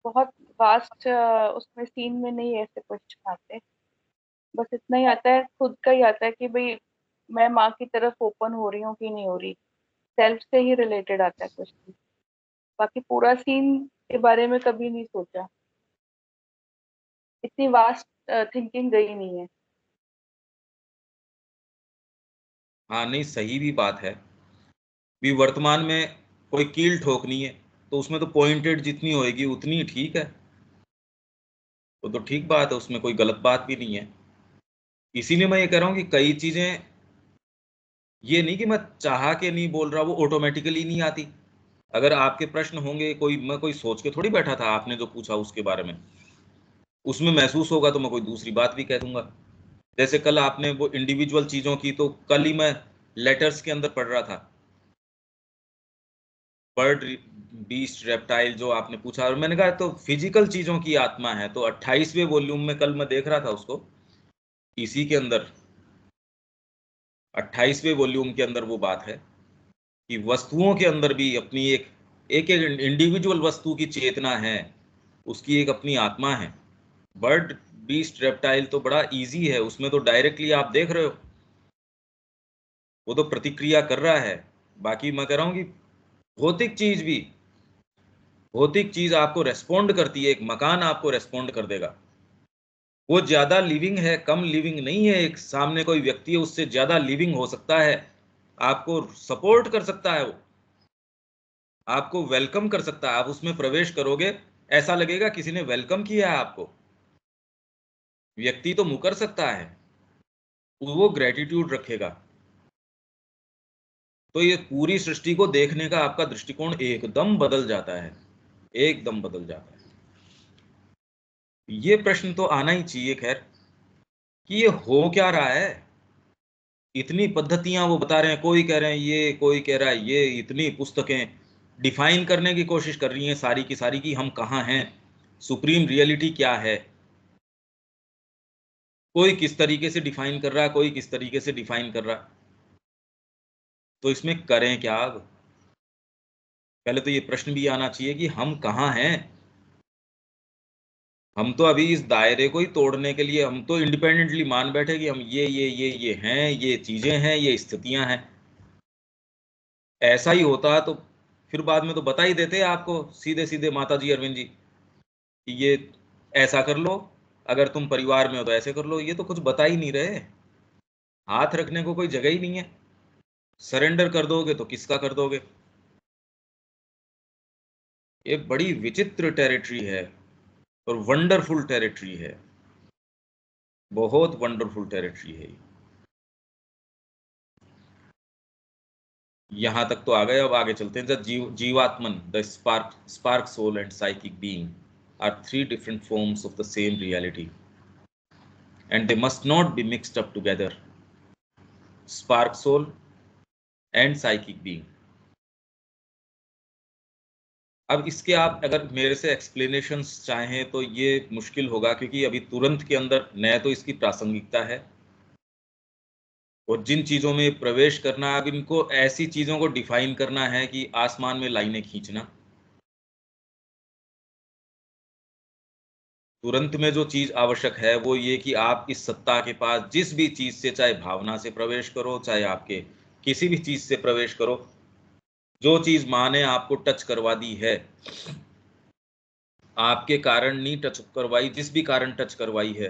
बहुत वास्ट उसमें सीन में नहीं ऐसे क्वेश्चन आते। बस इतना ही आता है, खुद का ही आता है कि भाई मैं माँ की तरफ ओपन हो रही हूँ कि नहीं हो रही। सेल्फ से ही रिलेटेड आता है क्वेश्चन। बाकी पूरा सीन के बारे में कभी नहीं सोचा, इतनी वास्ट थिंकिंग गई नहीं है। हाँ नहीं, सही भी बात है। भी वर्तमान में कोई कील ठोकनी है तो उसमें तो पॉइंटेड जितनी होएगी उतनी ठीक है, तो ठीक बात है, उसमें कोई गलत बात भी नहीं है। इसीलिए मैं ये कह रहा हूँ कि कई चीजें, ये नहीं कि मैं चाह के नहीं बोल रहा, वो ऑटोमेटिकली नहीं आती। अगर आपके प्रश्न होंगे, कोई मैं कोई सोच के थोड़ी बैठा था, आपने जो पूछा उसके बारे में, उसमें महसूस होगा तो मैं कोई दूसरी बात भी कह दूंगा। जैसे कल आपने वो इंडिविजुअल चीजों की, तो कल ही मैं लेटर्स के अंदर पढ़ रहा था, बर्ड बीस्ट रेप्टाइल जो आपने पूछा, और मैंने कहा तो फिजिकल चीजों की आत्मा है, तो 28वें वॉल्यूम में कल मैं देख रहा था उसको, इसी के अंदर 28वें वॉल्यूम के अंदर वो बात है कि वस्तुओं के अंदर भी अपनी एक एक एक इंडिविजुअल वस्तु की चेतना है, उसकी एक अपनी आत्मा है। बर्ड बीस्ट रेप्टाइल तो बड़ा इजी है, उसमें तो डायरेक्टली आप देख रहे हो, वो तो प्रतिक्रिया कर रहा है। बाकी मैं कह रहा हूँ कि भौतिक चीज भी, भौतिक चीज आपको रेस्पॉन्ड करती है, एक मकान आपको रेस्पॉन्ड कर देगा। वो ज्यादा लिविंग है, कम लिविंग नहीं है। एक सामने कोई व्यक्ति है, उससे ज्यादा लिविंग हो सकता है, आपको सपोर्ट कर सकता है, वो आपको वेलकम कर सकता है। आप उसमें प्रवेश करोगे, ऐसा लगेगा किसी ने वेलकम किया है आपको। व्यक्ति तो मुकर सकता है, वो ग्रेटिट्यूड रखेगा। तो ये पूरी सृष्टि को देखने का आपका दृष्टिकोण एकदम बदल जाता है, एकदम बदल जाता है। ये प्रश्न तो आना ही चाहिए खैर, कि ये हो क्या रहा है। इतनी पद्धतियां वो बता रहे हैं, कोई कह रहे हैं ये, कोई कह रहा है ये, इतनी पुस्तकें डिफाइन करने की कोशिश कर रही हैं सारी की सारी कि हम कहाँ हैं, सुप्रीम रियलिटी क्या है। कोई किस तरीके से डिफाइन कर रहा है, कोई किस तरीके से डिफाइन कर रहा है। तो इसमें करें क्या अब? पहले तो ये प्रश्न भी आना चाहिए कि हम कहाँ हैं। हम तो अभी इस दायरे को ही तोड़ने के लिए, हम तो इंडिपेंडेंटली मान बैठे कि हम ये हैं, ये चीजें हैं, ये स्थितियां हैं। ऐसा ही होता तो फिर बाद में तो बता ही देते आपको सीधे सीधे माता जी अरविंद जी कि ये ऐसा कर लो, अगर तुम परिवार में हो तो ऐसे कर लो। ये तो कुछ बता ही नहीं रहे, हाथ रखने को कोई जगह ही नहीं है। सरेंडर कर दोगे तो किसका कर दोगे? ये बड़ी विचित्र टेरिटरी है। और वंडरफुल टेरिटरी है, बहुत वंडरफुल टेरिटरी है। यहां तक तो आ गए, अब आगे चलते हैं। The jivatman, the spark soul and psychic being are three different forms of the same reality and they must not be mixed up together. Spark soul and psychic being. अब इसके आप अगर मेरे से एक्सप्लेनेशंस चाहें तो ये मुश्किल होगा, क्योंकि अभी तुरंत के अंदर न तो इसकी प्रासंगिकता है, और जिन चीज़ों में प्रवेश करना, अब इनको ऐसी चीज़ों को डिफाइन करना है कि आसमान में लाइनें खींचना। तुरंत में जो चीज़ आवश्यक है वो ये कि आप इस सत्ता के पास जिस भी चीज़ से, चाहे भावना से प्रवेश करो, चाहे आपके किसी भी चीज़ से प्रवेश करो, जो चीज़ माँ ने आपको टच करवा दी है, आपके कारण नहीं टच करवाई, जिस भी कारण टच करवाई है,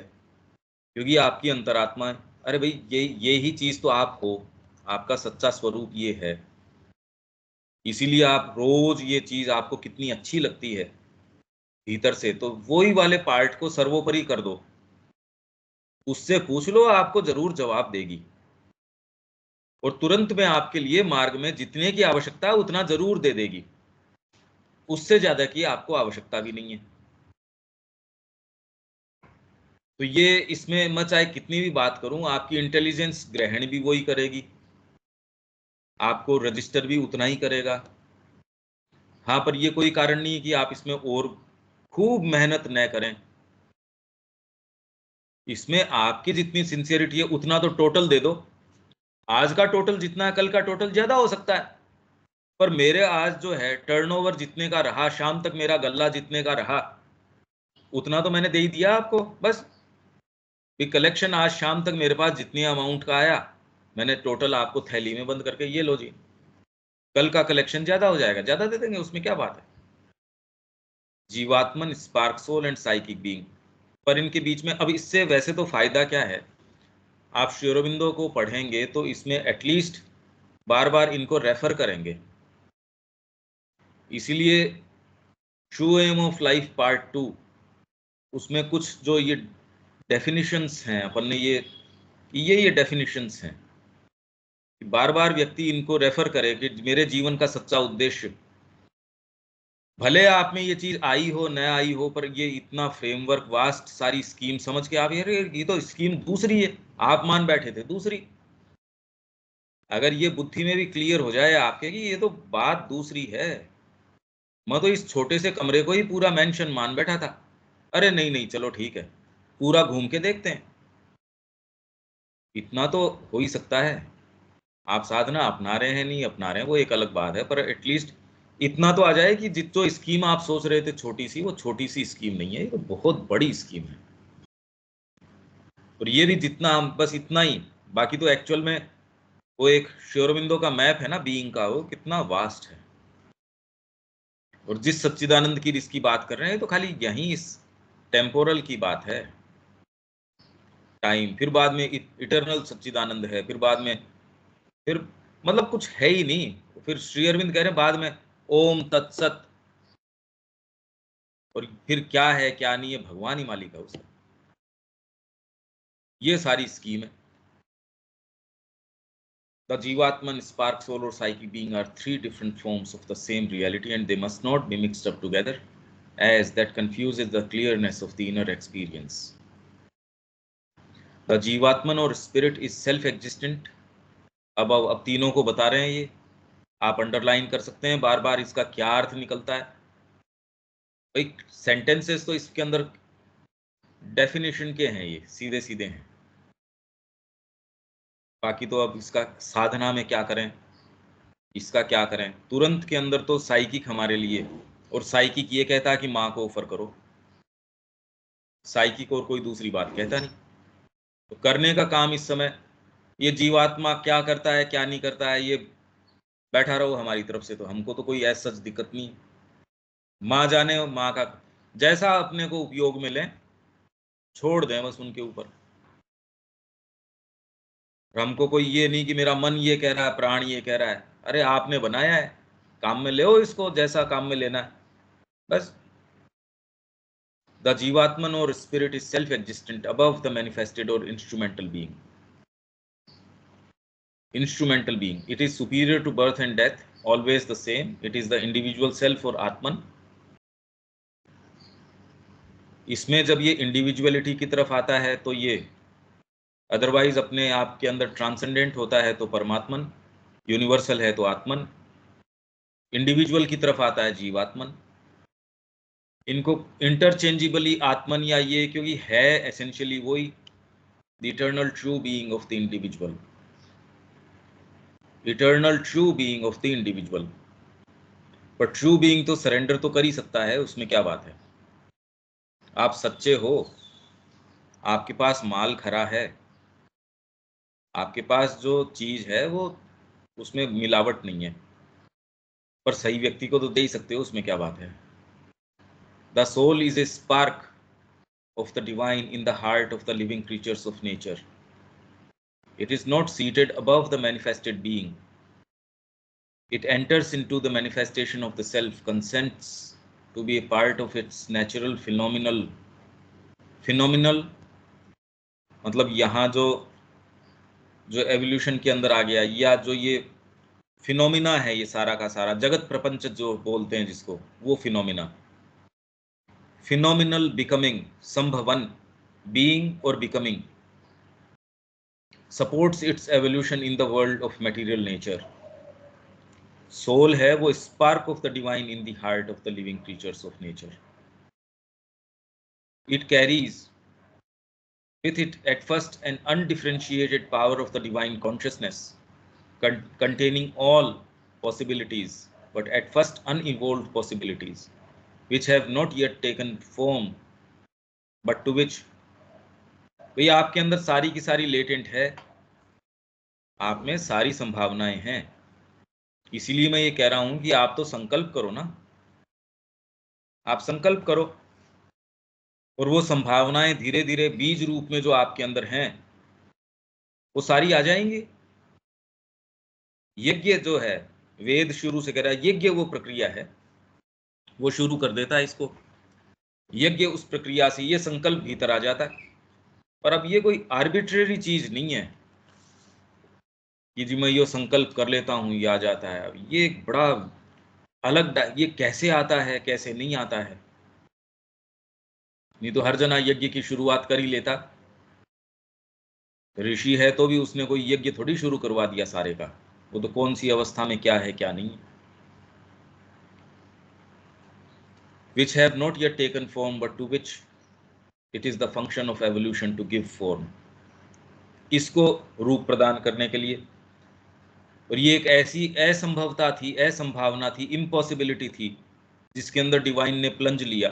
क्योंकि आपकी अंतरात्मा है। अरे भाई, ये ही चीज़ तो आप हो, आपका सच्चा स्वरूप ये है। इसीलिए आप रोज ये चीज़ आपको कितनी अच्छी लगती है भीतर से, तो वही वाले पार्ट को सर्वोपरि कर दो, उससे पूछ लो, आपको जरूर जवाब देगी। और तुरंत में आपके लिए मार्ग में जितने की आवश्यकता है उतना जरूर दे देगी, उससे ज्यादा की आपको आवश्यकता भी नहीं है। तो ये इसमें मैं चाहे कितनी भी बात करूं, आपकी इंटेलिजेंस ग्रहण भी वही करेगी, आपको रजिस्टर भी उतना ही करेगा। हाँ, पर ये कोई कारण नहीं है कि आप इसमें और खूब मेहनत न करें। इसमें आपकी जितनी सिंसियरिटी है उतना तो टोटल दे दो। आज का टोटल जितना है, कल का टोटल ज्यादा हो सकता है, पर मेरे आज जो है टर्नओवर जितने का रहा, शाम तक मेरा गल्ला जितने का रहा, उतना तो मैंने दे ही दिया आपको। बस कलेक्शन आज शाम तक मेरे पास जितनी अमाउंट का आया, मैंने टोटल आपको थैली में बंद करके ये लो जी। कल का कलेक्शन ज्यादा हो जाएगा, ज्यादा दे देंगे, उसमें क्या बात है। Jivatman, spark soul and psychic being, पर इनके बीच में अब इससे वैसे तो फायदा क्या है, आप श्री अरबिंदो को पढ़ेंगे तो इसमें एटलीस्ट बार बार इनको रेफर करेंगे। इसीलिए true aim of life part 2, उसमें कुछ जो ये डेफिनिशंस हैं, अपन ने ये डेफिनिशंस हैं, बार बार व्यक्ति इनको रेफर करे कि मेरे जीवन का सच्चा उद्देश्य, भले आप में ये चीज आई हो न आई हो, पर ये इतना फ्रेमवर्क, वास्ट सारी स्कीम समझ के आप ये तो स्कीम दूसरी है, आप मान बैठे थे दूसरी। अगर ये बुद्धि में भी क्लियर हो जाए आपके कि ये तो बात दूसरी है, मैं तो इस छोटे से कमरे को ही पूरा मेंशन मान बैठा था, अरे नहीं नहीं चलो ठीक है, पूरा घूम के देखते हैं। इतना तो हो ही सकता है। आप साधना अपना रहे हैं नहीं अपना रहे हैं वो एक अलग बात है, पर एटलीस्ट इतना तो आ जाए कि जो स्कीम आप सोच रहे थे छोटी सी, वो छोटी सी स्कीम नहीं है, ये तो बहुत बड़ी स्कीम है। और ये भी जितना हम बस इतना ही, बाकी तो एक्चुअल में वो एक श्री अरबिंदो का मैप है ना बीइंग का, वो कितना वास्ट है। और जिस सच्चिदानंद की इसकी बात कर रहे हैं तो खाली यही इस टेम्पोरल की बात है, टाइम, फिर बाद में इटर्नल सच्चिदानंद है, फिर बाद में फिर मतलब कुछ है ही नहीं। फिर श्री अरविंद कह रहे हैं बाद में ओम तत्सत, और फिर क्या है क्या नहीं है भगवान ही मालिक है उसका। ये सारी स्कीम है। द जीवात्मन, स्पार्क सोल और psychic being are three different forms of the same reality and they must not be mixed up together as that confuses the clearness of the inner experience. The जीवात्मन और spirit is self existent. अब तीनों को बता रहे हैं ये, आप underline कर सकते हैं बार बार इसका क्या अर्थ निकलता है। भाई सेंटेंसेस तो इसके अंदर डेफिनेशन के हैं, ये सीधे सीधे हैं। बाकी तो अब इसका साधना में क्या करें, इसका क्या करें। तुरंत के अंदर तो साइकिक हमारे लिए, और साइकिक ये कहता है कि माँ को ऑफर करो, साइकिक और कोई दूसरी बात कहता नहीं। तो करने का काम इस समय, ये जीवात्मा क्या करता है क्या नहीं करता है, ये बैठा रहो हमारी तरफ से, तो हमको तो कोई ऐसा सच दिक्कत नहीं। माँ जाने, माँ का जैसा अपने को उपयोग में लें, छोड़ दें बस उनके ऊपर। हमको कोई ये नहीं कि मेरा मन ये कह रहा है, प्राण ये कह रहा है, अरे आपने बनाया है, काम में ले इसको जैसा काम में लेना है बस। The Jivatman or spirit is self-existent above the manifested or instrumental being. Instrumental being. It is superior to birth and death, always the same. It is the individual self or Atman. इसमें जब ये individuality की तरफ आता है तो ये otherwise अपने आप के अंदर ट्रांसेंडेंट होता है तो परमात्मन, यूनिवर्सल है तो आत्मन, इंडिविजुअल की तरफ आता है जीवात्मन। इनको इंटरचेंजेबली आत्मन या ये क्योंकि है एसेंशियली वही the eternal true being of the individual, eternal true being of the individual. पर ट्रू बीइंग तो सरेंडर तो कर ही सकता है, उसमें क्या बात है। आप सच्चे हो, आपके पास माल खरा है, आपके पास जो चीज है वो उसमें मिलावट नहीं है, पर सही व्यक्ति को तो दे ही सकते हो, उसमें क्या बात है। The soul is a spark of the divine in the heart of the living creatures of nature. It is not seated above the manifested being. It enters into the manifestation of the self, consents to be a part of its natural phenomenal मतलब यहाँ जो evolution के अंदर आ गया, या जो ये phenomena है, ये सारा का सारा जगत प्रपंच जो बोलते हैं जिसको, वो phenomena, phenomenal becoming, संभवन, being or becoming, supports its evolution in the world of material nature. Soul है वो spark of the divine in the heart of the living creatures of nature. It carries with it at first an undifferentiated power of the divine consciousness, containing all possibilities, but at first unevolved possibilities, which have not yet taken form, but to which भैया आपके अंदर सारी की सारी latent है, आप में सारी संभावनाएं हैं। इसीलिए मैं ये कह रहा हूं कि आप तो संकल्प करो ना, आप संकल्प करो और वो संभावनाएं धीरे धीरे बीज रूप में जो आपके अंदर हैं वो सारी आ जाएंगी। यज्ञ जो है, वेद शुरू से कह रहा है, यज्ञ वो प्रक्रिया है, वो शुरू कर देता है इसको। यज्ञ उस प्रक्रिया से ये संकल्प भीतर आ जाता है। पर अब ये कोई आर्बिट्रेरी चीज नहीं है कि जी मैं ये संकल्प कर लेता हूं ये आ जाता है। अब ये एक बड़ा अलग, ये कैसे आता है कैसे नहीं आता है, नहीं तो हर जना यज्ञ की शुरुआत कर ही लेता। ऋषि है तो भी उसने कोई यज्ञ थोड़ी शुरू करवा दिया सारे का, वो तो कौन सी अवस्था में क्या है क्या नहीं। which have not yet taken form but to which it is the function of evolution to give form, इसको रूप प्रदान करने के लिए। और ये एक ऐसी असंभवता थी, असंभावना थी, इम्पॉसिबिलिटी थी जिसके अंदर डिवाइन ने प्लंज लिया,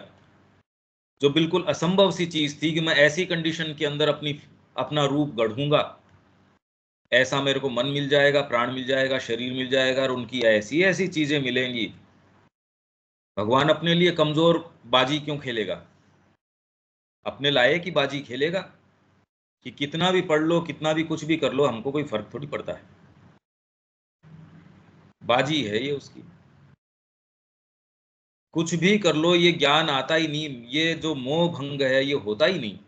जो बिल्कुल असंभव सी चीज थी कि मैं ऐसी कंडीशन के अंदर अपना रूप गढ़ूंगा, ऐसा मेरे को मन मिल जाएगा, प्राण मिल जाएगा, शरीर मिल जाएगा और उनकी ऐसी ऐसी चीजें मिलेंगी। भगवान अपने लिए कमजोर बाजी क्यों खेलेगा, अपने लायक की बाजी खेलेगा कि कितना भी पढ़ लो, कितना भी कुछ भी कर लो, हमको कोई फर्क थोड़ी पड़ता है। बाजी है ये उसकी, कुछ भी कर लो ये ज्ञान आता ही नहीं, ये जो मोह भंग है ये होता ही नहीं।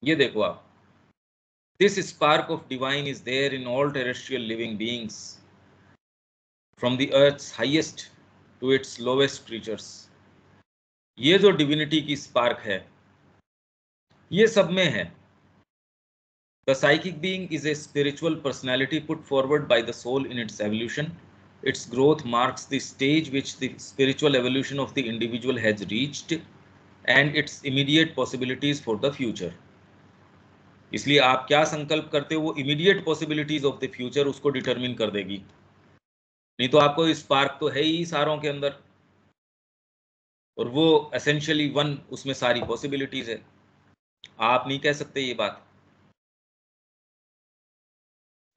ये देखो आप, this spark of divine is there in all terrestrial living beings, from the earth's highest to its lowest creatures. ये जो डिविनिटी की स्पार्क है ये सब में है। The psychic being is a spiritual personality put forward by the soul in its evolution. Its growth marks the stage which the spiritual evolution of the individual has reached and its immediate possibilities for the future. इसलिए आप क्या संकल्प करते हो वो immediate possibilities of the future उसको determine कर देगी। नहीं तो आपको स्पार्क तो है ही सारों के अंदर, और वो एसेंशियली वन, उसमें सारी पॉसिबिलिटीज है। आप नहीं कह सकते ये बात,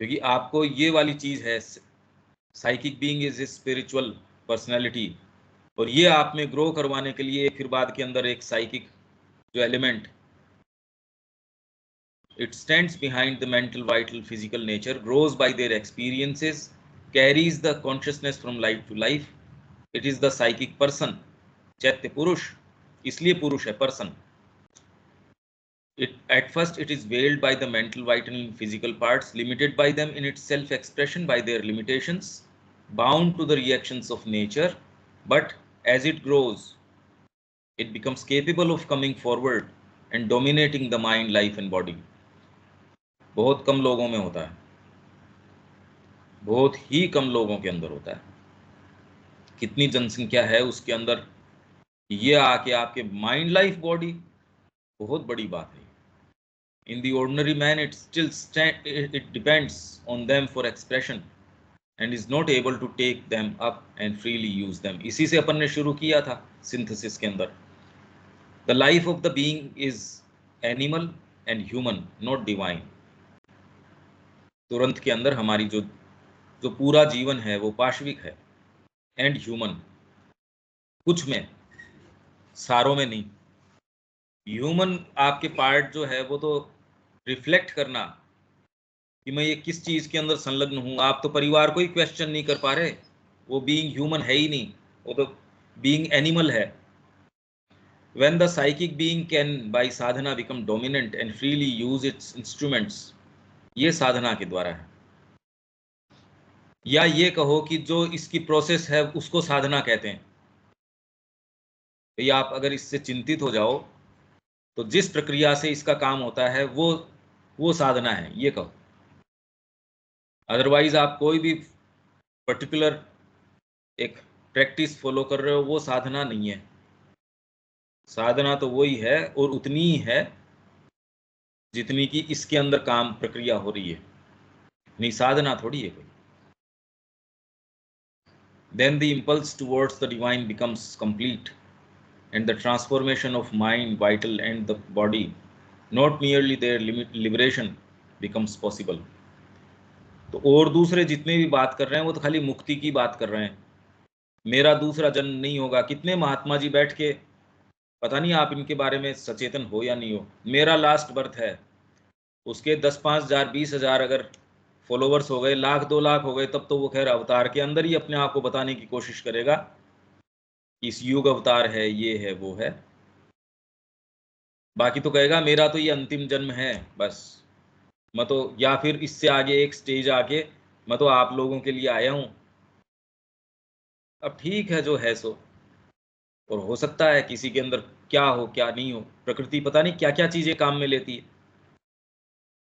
क्योंकि आपको ये वाली चीज है, psychic being is a spiritual personality, और ये आप में ग्रो करवाने के लिए फिर बाद के अंदर एक साइकिक जो element, it stands behind the mental vital physical nature, grows by their experiences, carries the consciousness from life to life. It is the psychic person, chaitya purusha, इसलिए पुरुष है, person. At first it is veiled by the mental, vital and physical parts, limited by them in its self-expression by their limitations, bound to the reactions of nature, but as it grows, it becomes capable of coming forward and dominating the mind, life and body. बहुत कम लोगों में होता है, बहुत ही कम लोगों के अंदर होता है. कितनी जनसंख्या है उसके अंदर, ये आके आपके माइंड, लाइफ, बॉडी, बहुत बड़ी बात है. In the ordinary man, it depends on them for expression and is not able to take them up and freely use them. इसी से अपन ने शुरू किया था synthesis के अंदर. The life of the being is animal and human, not divine. तुरंत के अंदर हमारी जो पूरा जीवन है वो पाशविक है, and human. कुछ में, सारों में नहीं. ह्यूमन आपके पार्ट जो है वो तो रिफ्लेक्ट करना कि मैं ये किस चीज के अंदर संलग्न हूं. आप तो परिवार को ही क्वेश्चन नहीं कर पा रहे, वो बीइंग ह्यूमन है ही नहीं, वो तो बीइंग एनिमल है. When the psychic being can by sadhana become dominant and freely use its instruments, ये साधना के द्वारा है. या ये कहो कि जो इसकी प्रोसेस है उसको साधना कहते हैं. या आप अगर इससे चिंतित हो जाओ तो जिस प्रक्रिया से इसका काम होता है वो साधना है, ये कहो. अदरवाइज आप कोई भी पर्टिकुलर एक प्रैक्टिस फॉलो कर रहे हो, वो साधना नहीं है. साधना तो वही है और उतनी ही है जितनी की इसके अंदर काम प्रक्रिया हो रही है, नहीं साधना थोड़ी है कोई. Then the impulse towards the divine becomes complete and the transformation of mind, vital and the body, not merely their liberation, becomes possible. तो और दूसरे जितने भी बात कर रहे हैं वो तो खाली मुक्ति की बात कर रहे हैं. मेरा दूसरा जन्म नहीं होगा. कितने महात्मा जी बैठ के, पता नहीं आप इनके बारे में सचेतन हो या नहीं हो, मेरा लास्ट बर्थ है, उसके 10-5,000 20,000 अगर फॉलोवर्स हो गए, 1,00,000 2,00,000 हो गए, तब तो वो खैर अवतार के अंदर ही अपने आप को बताने की कोशिश करेगा इस युग अवतार है, ये है, वो है. बाकी तो कहेगा मेरा तो ये अंतिम जन्म है बस, मैं तो, या फिर इससे आगे एक स्टेज आके मैं तो आप लोगों के लिए आया हूं. अब ठीक है जो है सो, और हो सकता है किसी के अंदर क्या हो क्या नहीं हो, प्रकृति पता नहीं क्या क्या चीजें काम में लेती है.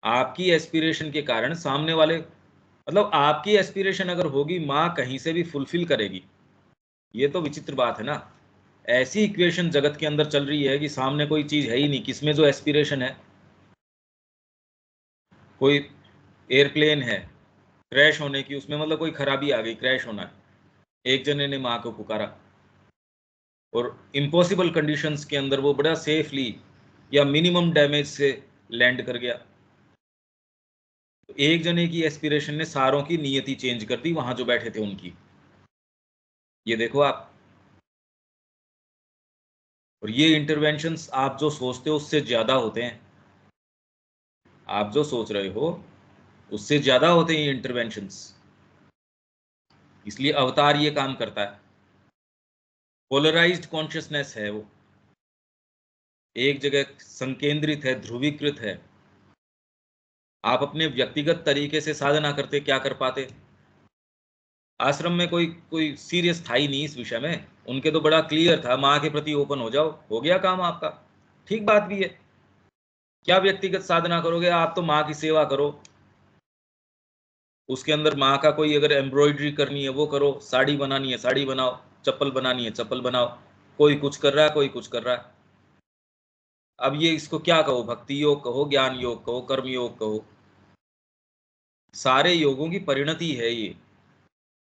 आपकी एस्पिरेशन के कारण सामने वाले, मतलब आपकी एस्पिरेशन अगर होगी, माँ कहीं से भी फुलफिल करेगी. ये तो विचित्र बात है ना. ऐसी इक्वेशन जगत के अंदर चल रही है कि सामने कोई चीज है ही नहीं, किसमें जो एस्पिरेशन है. कोई एयरप्लेन है क्रैश होने की, उसमें मतलब कोई खराबी आ गई, क्रैश होना है, एक जने ने माँ को पुकारा और इम्पॉसिबल कंडीशंस के अंदर वो बड़ा सेफली या मिनिमम डैमेज से लैंड कर गया. तो एक जने की एस्पिरेशन ने सारों की नियति चेंज कर दी, वहां जो बैठे थे उनकी. ये देखो आप. और ये इंटरवेंशंस आप जो सोचते हो उससे ज्यादा होते हैं. आप जो सोच रहे हो उससे ज्यादा होते हैं ये इंटरवेंशंस. इसलिए अवतार ये काम करता है. पोलराइज्ड कॉन्शियसनेस है वो, एक जगह संकेंद्रित है, ध्रुवीकृत है. आप अपने व्यक्तिगत तरीके से साधना करते क्या कर पाते. आश्रम में कोई सीरियस था ही नहीं इस विषय में. उनके तो बड़ा क्लियर था, माँ के प्रति ओपन हो जाओ, हो गया काम आपका. ठीक बात भी है, क्या व्यक्तिगत साधना करोगे आप, तो माँ की सेवा करो. उसके अंदर माँ का कोई अगर एम्ब्रॉयडरी करनी है वो करो, साड़ी बनानी है साड़ी बनाओ, चप्पल बनानी है चप्पल बनाओ. कोई कुछ कर रहा है, कोई कुछ कर रहा है. अब ये इसको क्या कहो, भक्ति योग कहो, ज्ञान योग कहो, कर्म योग कहो, सारे योगों की परिणति है ये.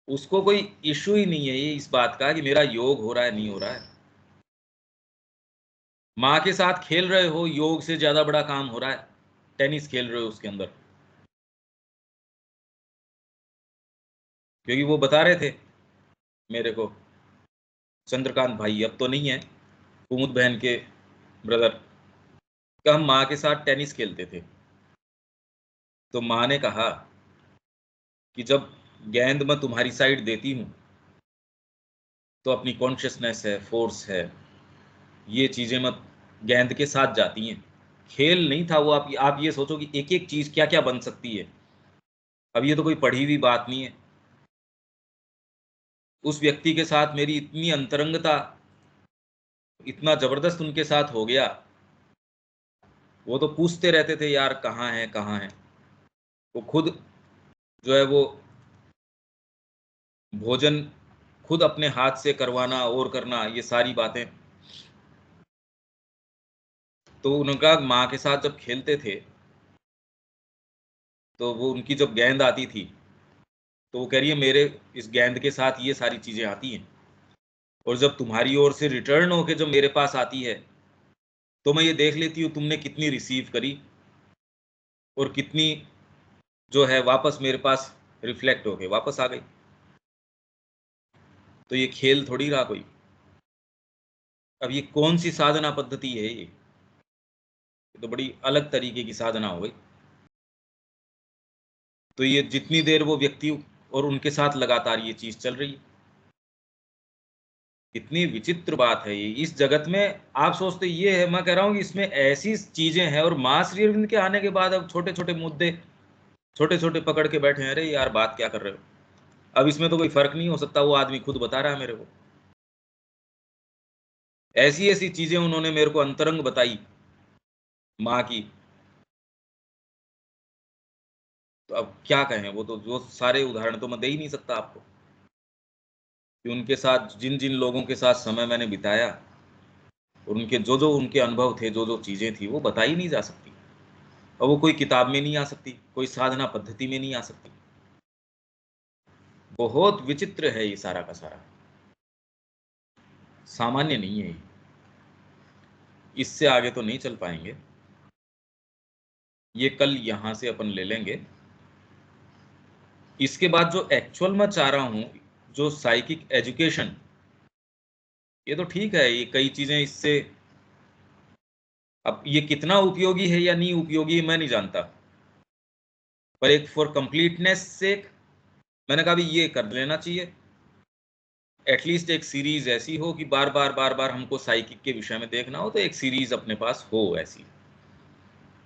उसको कोई इश्यू ही नहीं है ये इस बात का कि मेरा योग हो रहा है नहीं हो रहा है. माँ के साथ खेल रहे हो, योग से ज्यादा बड़ा काम हो रहा है. टेनिस खेल रहे हो उसके अंदर, क्योंकि वो बता रहे थे मेरे को, चंद्रकांत भाई, अब तो नहीं है, कुमुद बहन के ब्रदर, का हम माँ के साथ टेनिस खेलते थे. तो माँ ने कहा कि जब गेंद मैं तुम्हारी साइड देती हूँ तो अपनी कॉन्शियसनेस है, फोर्स है, ये चीजें मत, गेंद के साथ जाती हैं। खेल नहीं था वो। आप ये सोचो कि एक एक चीज क्या क्या बन सकती है। अब ये तो कोई पढ़ी हुई बात नहीं है। उस व्यक्ति के साथ मेरी इतनी अंतरंगता, इतना जबरदस्त उनके साथ हो गया। वो तो पूछते रहते थे, यार कहाँ है कहाँ है। वो खुद जो है वो भोजन खुद अपने हाथ से करवाना और करना, ये सारी बातें। तो उनका माँ के साथ जब खेलते थे, तो वो उनकी जब गेंद आती थी, तो वो कह रही है मेरे इस गेंद के साथ ये सारी चीजें आती हैं, और जब तुम्हारी ओर से रिटर्न होके जब मेरे पास आती है, तो मैं ये देख लेती हूँ तुमने कितनी रिसीव करी और कितनी जो है वापस मेरे पास रिफ्लेक्ट होके वापस आ गई। तो ये खेल थोड़ी रहा कोई। अब ये कौन सी साधना पद्धति है ये तो बड़ी अलग तरीके की साधना हो गई। तो ये जितनी देर वो व्यक्ति और उनके साथ लगातार ये चीज चल रही है, कितनी विचित्र बात है ये। इस जगत में आप सोचते ये है, मैं कह रहा हूँ कि इसमें ऐसी चीजें हैं, और मां श्री अरविंद के आने के बाद अब छोटे छोटे मुद्दे छोटे छोटे पकड़ के बैठे हैं। अरे यार बात क्या कर रहे हो। अब इसमें तो कोई फर्क नहीं हो सकता, वो आदमी खुद बता रहा है मेरे को। ऐसी ऐसी चीजें उन्होंने मेरे को अंतरंग बताई माँ की। तो अब क्या कहें, वो तो जो सारे उदाहरण तो मैं दे ही नहीं सकता आपको, कि उनके साथ जिन जिन लोगों के साथ समय मैंने बिताया, और उनके जो जो उनके अनुभव थे, जो जो चीजें थी, वो बताई नहीं जा सकती। और वो कोई किताब में नहीं आ सकती, कोई साधना पद्धति में नहीं आ सकती। बहुत विचित्र है ये सारा का सारा, सामान्य नहीं है ये। इससे आगे तो नहीं चल पाएंगे। ये कल यहां से अपन ले लेंगे। इसके बाद जो एक्चुअल मैं चाह रहा हूं, जो साइकिक एजुकेशन, ये तो ठीक है, ये कई चीजें इससे, अब ये कितना उपयोगी है या नहीं उपयोगी मैं नहीं जानता, पर एक फॉर कंप्लीटनेस से मैंने कहा भी ये कर लेना चाहिए। एटलीस्ट एक सीरीज ऐसी हो कि बार बार बार बार हमको साइकिक के विषय में देखना हो, तो एक सीरीज अपने पास हो ऐसी।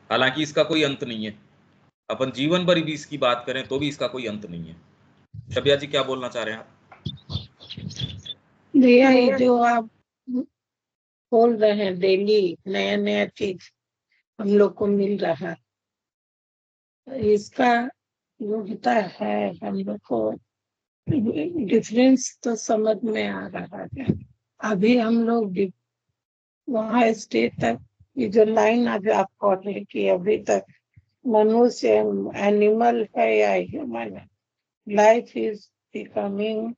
हालांकि इसका कोई अंत नहीं है, अपन जीवन भर भी इसकी बात करें तो भी इसका कोई अंत नहीं है। शबिया जी क्या बोलना चाह रहे हैं आप? भैया ये जो आप बोल रहे हैं डेली नया नया चीज हम लोग को मिल रहा है, इसका जो होता है हम लोग को डिफरेंस तो समझ में आ रहा है। अभी हम लोग वहाँ स्टेज तक ये जो लाइन आज आप पढ़ रहे कि अभी तक मनुष्य एनिमल है या ह्यूमन है, life is becoming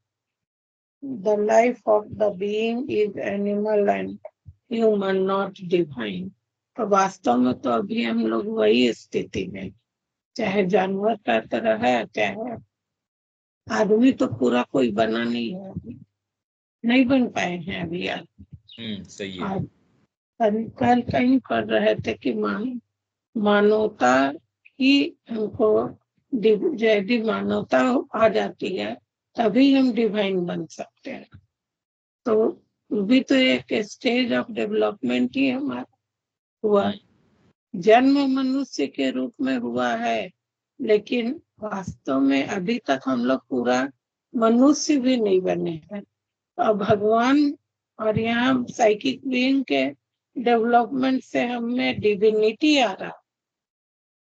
the life of the being is animal and human, not divine। तो वास्तव में तो अभी हम लोग वही स्थिति में, चाहे जानवर का तरह है, चाहे आदमी तो पूरा कोई बना नहीं है, अभी नहीं बन पाए हैं अभी यार। सही है। कल कहीं पढ़ रहे थे कि मानवता ही हमको यदि मानवता आ जाती है तभी हम डिवाइन बन सकते हैं। तो भी तो एक स्टेज ऑफ डेवलपमेंट ही हमारा हुआ। जन्म मनुष्य के रूप में हुआ है, लेकिन वास्तव में अभी तक हम लोग पूरा मनुष्य भी नहीं बने हैं। अब भगवान और यहाँ साइकिक बीइंग के डेवलपमेंट से हमें डिविनिटी आ रहा,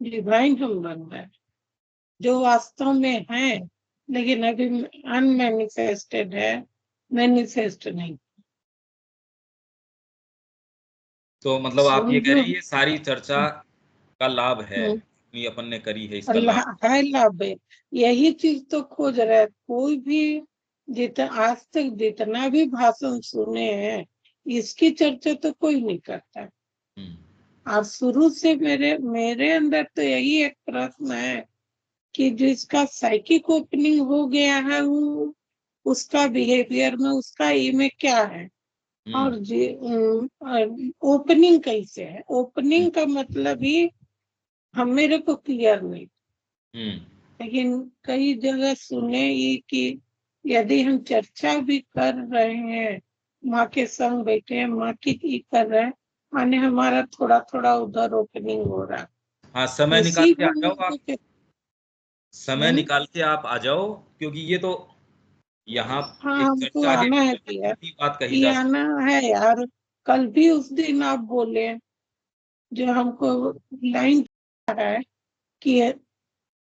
डिवाइन हम बन रहे हैं, जो वास्तव में है, लेकिन अभी अनमैनिफेस्टेड है, मैनिफेस्ट नहीं। तो मतलब आप ये कह रही है ये सारी चर्चा का लाभ है, ये अपन ने करी है, इसका लाभ है, लाभ है। यही चीज तो खोज रहा है कोई भी। जितना आज तक जितना भी भाषण सुने हैं, इसकी चर्चा तो कोई नहीं करता। और शुरू से मेरे अंदर तो यही एक प्रश्न है कि जिसका साइकिक ओपनिंग हो गया है, वो उसका बिहेवियर में उसका में क्या है, और ओपनिंग कैसे है। ओपनिंग का मतलब ही हम मेरे को क्लियर नहीं, लेकिन कई जगह सुने ये कि यदि हम चर्चा भी कर रहे हैं माँ के संग बैठे हैं, माँ की कर रहे हैं, माने हमारा थोड़ा थोड़ा उधर ओपनिंग हो रहा है। हाँ, समय ये निकाल सीख के आ हम जाओ लोगों आप, के। समय निकाल के आप आ जाओ, क्योंकि ये तो यहाँ हाँ, एक हमको चर्चा के आना है विषय में भैया, सीधी बात कही ये जा सकती आना है यार। कल भी उस दिन आप बोले जो हमको लाइन है कि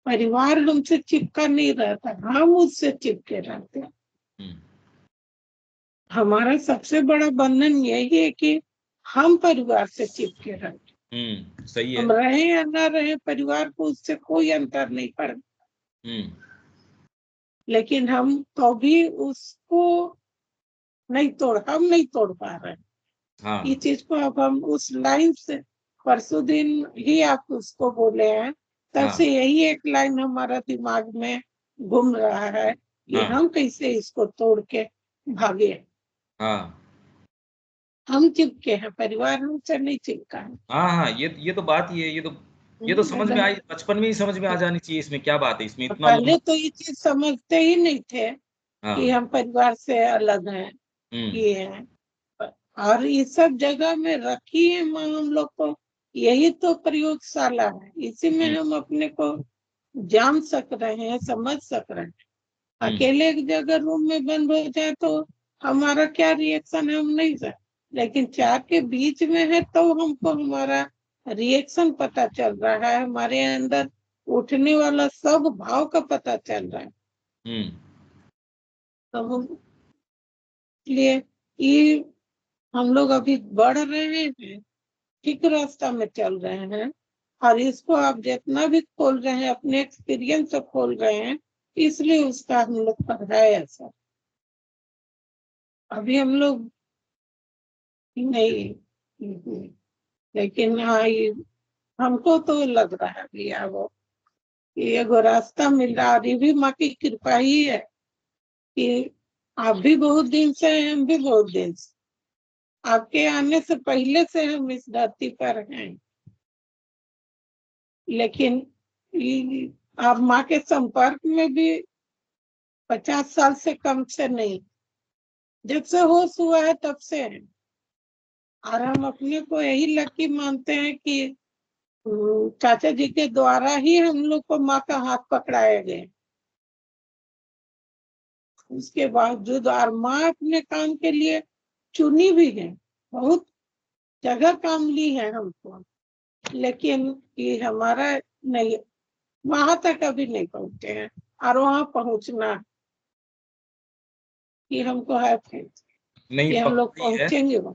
परिवार हमसे चिपका नहीं रहता, हम उससे चिपके रहते हैं। है। हमारा सबसे बड़ा बंधन यही है कि हम परिवार से चिपके रहते। सही है। हम रहे या ना रहे, परिवार को उससे कोई अंतर नहीं पड़ता, लेकिन हम तो भी उसको हम नहीं तोड़ पा रहे हैं। हाँ, ये चीज को अब हम उस लाइन से, परसों दिन ही आप उसको बोले हैं, तब हाँ, से यही एक लाइन हमारा दिमाग में घूम रहा है कि हाँ, हम कैसे इसको तोड़ के भागे। हाँ, हम चिपके हैं, परिवार हमसे नहीं चिपका है। हाँ, हाँ, ये तो बात ही है। ये तो समझ में आई, बचपन में ही समझ में आ जानी चाहिए। इसमें क्या बात है, इसमें इतना पहले लंबा। तो ये चीज समझते ही नहीं थे कि हाँ। हम परिवार से अलग हैं, ये हैं। और ये सब जगह में रखी है माँ हम लोग को, यही तो प्रयोगशाला है, इसी में हम अपने को जान सक रहे हैं, समझ सक रहे हैं। अकेले एक जगह रूम में बंद हो जाए तो हमारा क्या रिएक्शन है हम नहीं सकते, लेकिन चार के बीच में है तो हमको हमारा रिएक्शन पता चल रहा है, हमारे अंदर उठने वाला सब भाव का पता चल रहा है। तो हम इसलिए ये हम लोग अभी बढ़ रहे हैं, ठीक रास्ता में चल रहे हैं, और इसको आप जितना भी खोल रहे हैं अपने एक्सपीरियंस से खोल रहे हैं, इसलिए उसका हम लोग पर है ऐसा। अभी हम लोग नहीं, लेकिन हाँ ये हमको तो लग रहा है भैया वो ये एगो रास्ता मिल रहा, और ये भी माँ की कृपा ही है कि आप भी बहुत दिन से हैं, हम भी बहुत दिन से, आपके आने से पहले से हम इस धरती पर हैं, लेकिन आप माँ के संपर्क में भी 50 साल से कम से नहीं, जब से होश हुआ है तब से है। और हम अपने को यही लकी मानते हैं कि चाचा जी के द्वारा ही हम लोग को माँ का हाथ पकड़ाया गया। उसके बावजूद और माँ अपने काम के लिए चुनी भी है, बहुत जगह काम ली है हमको, लेकिन ये हमारा नहीं, वहां तक अभी नहीं पहुंचे हैं, और वहां पहुंचना ये हमको है नहीं, कि हम लोग पक्का ही है। पहुंचेंगे वहां।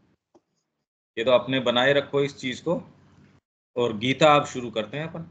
ये तो अपने बनाए रखो इस चीज को, और गीता आप शुरू करते हैं अपन।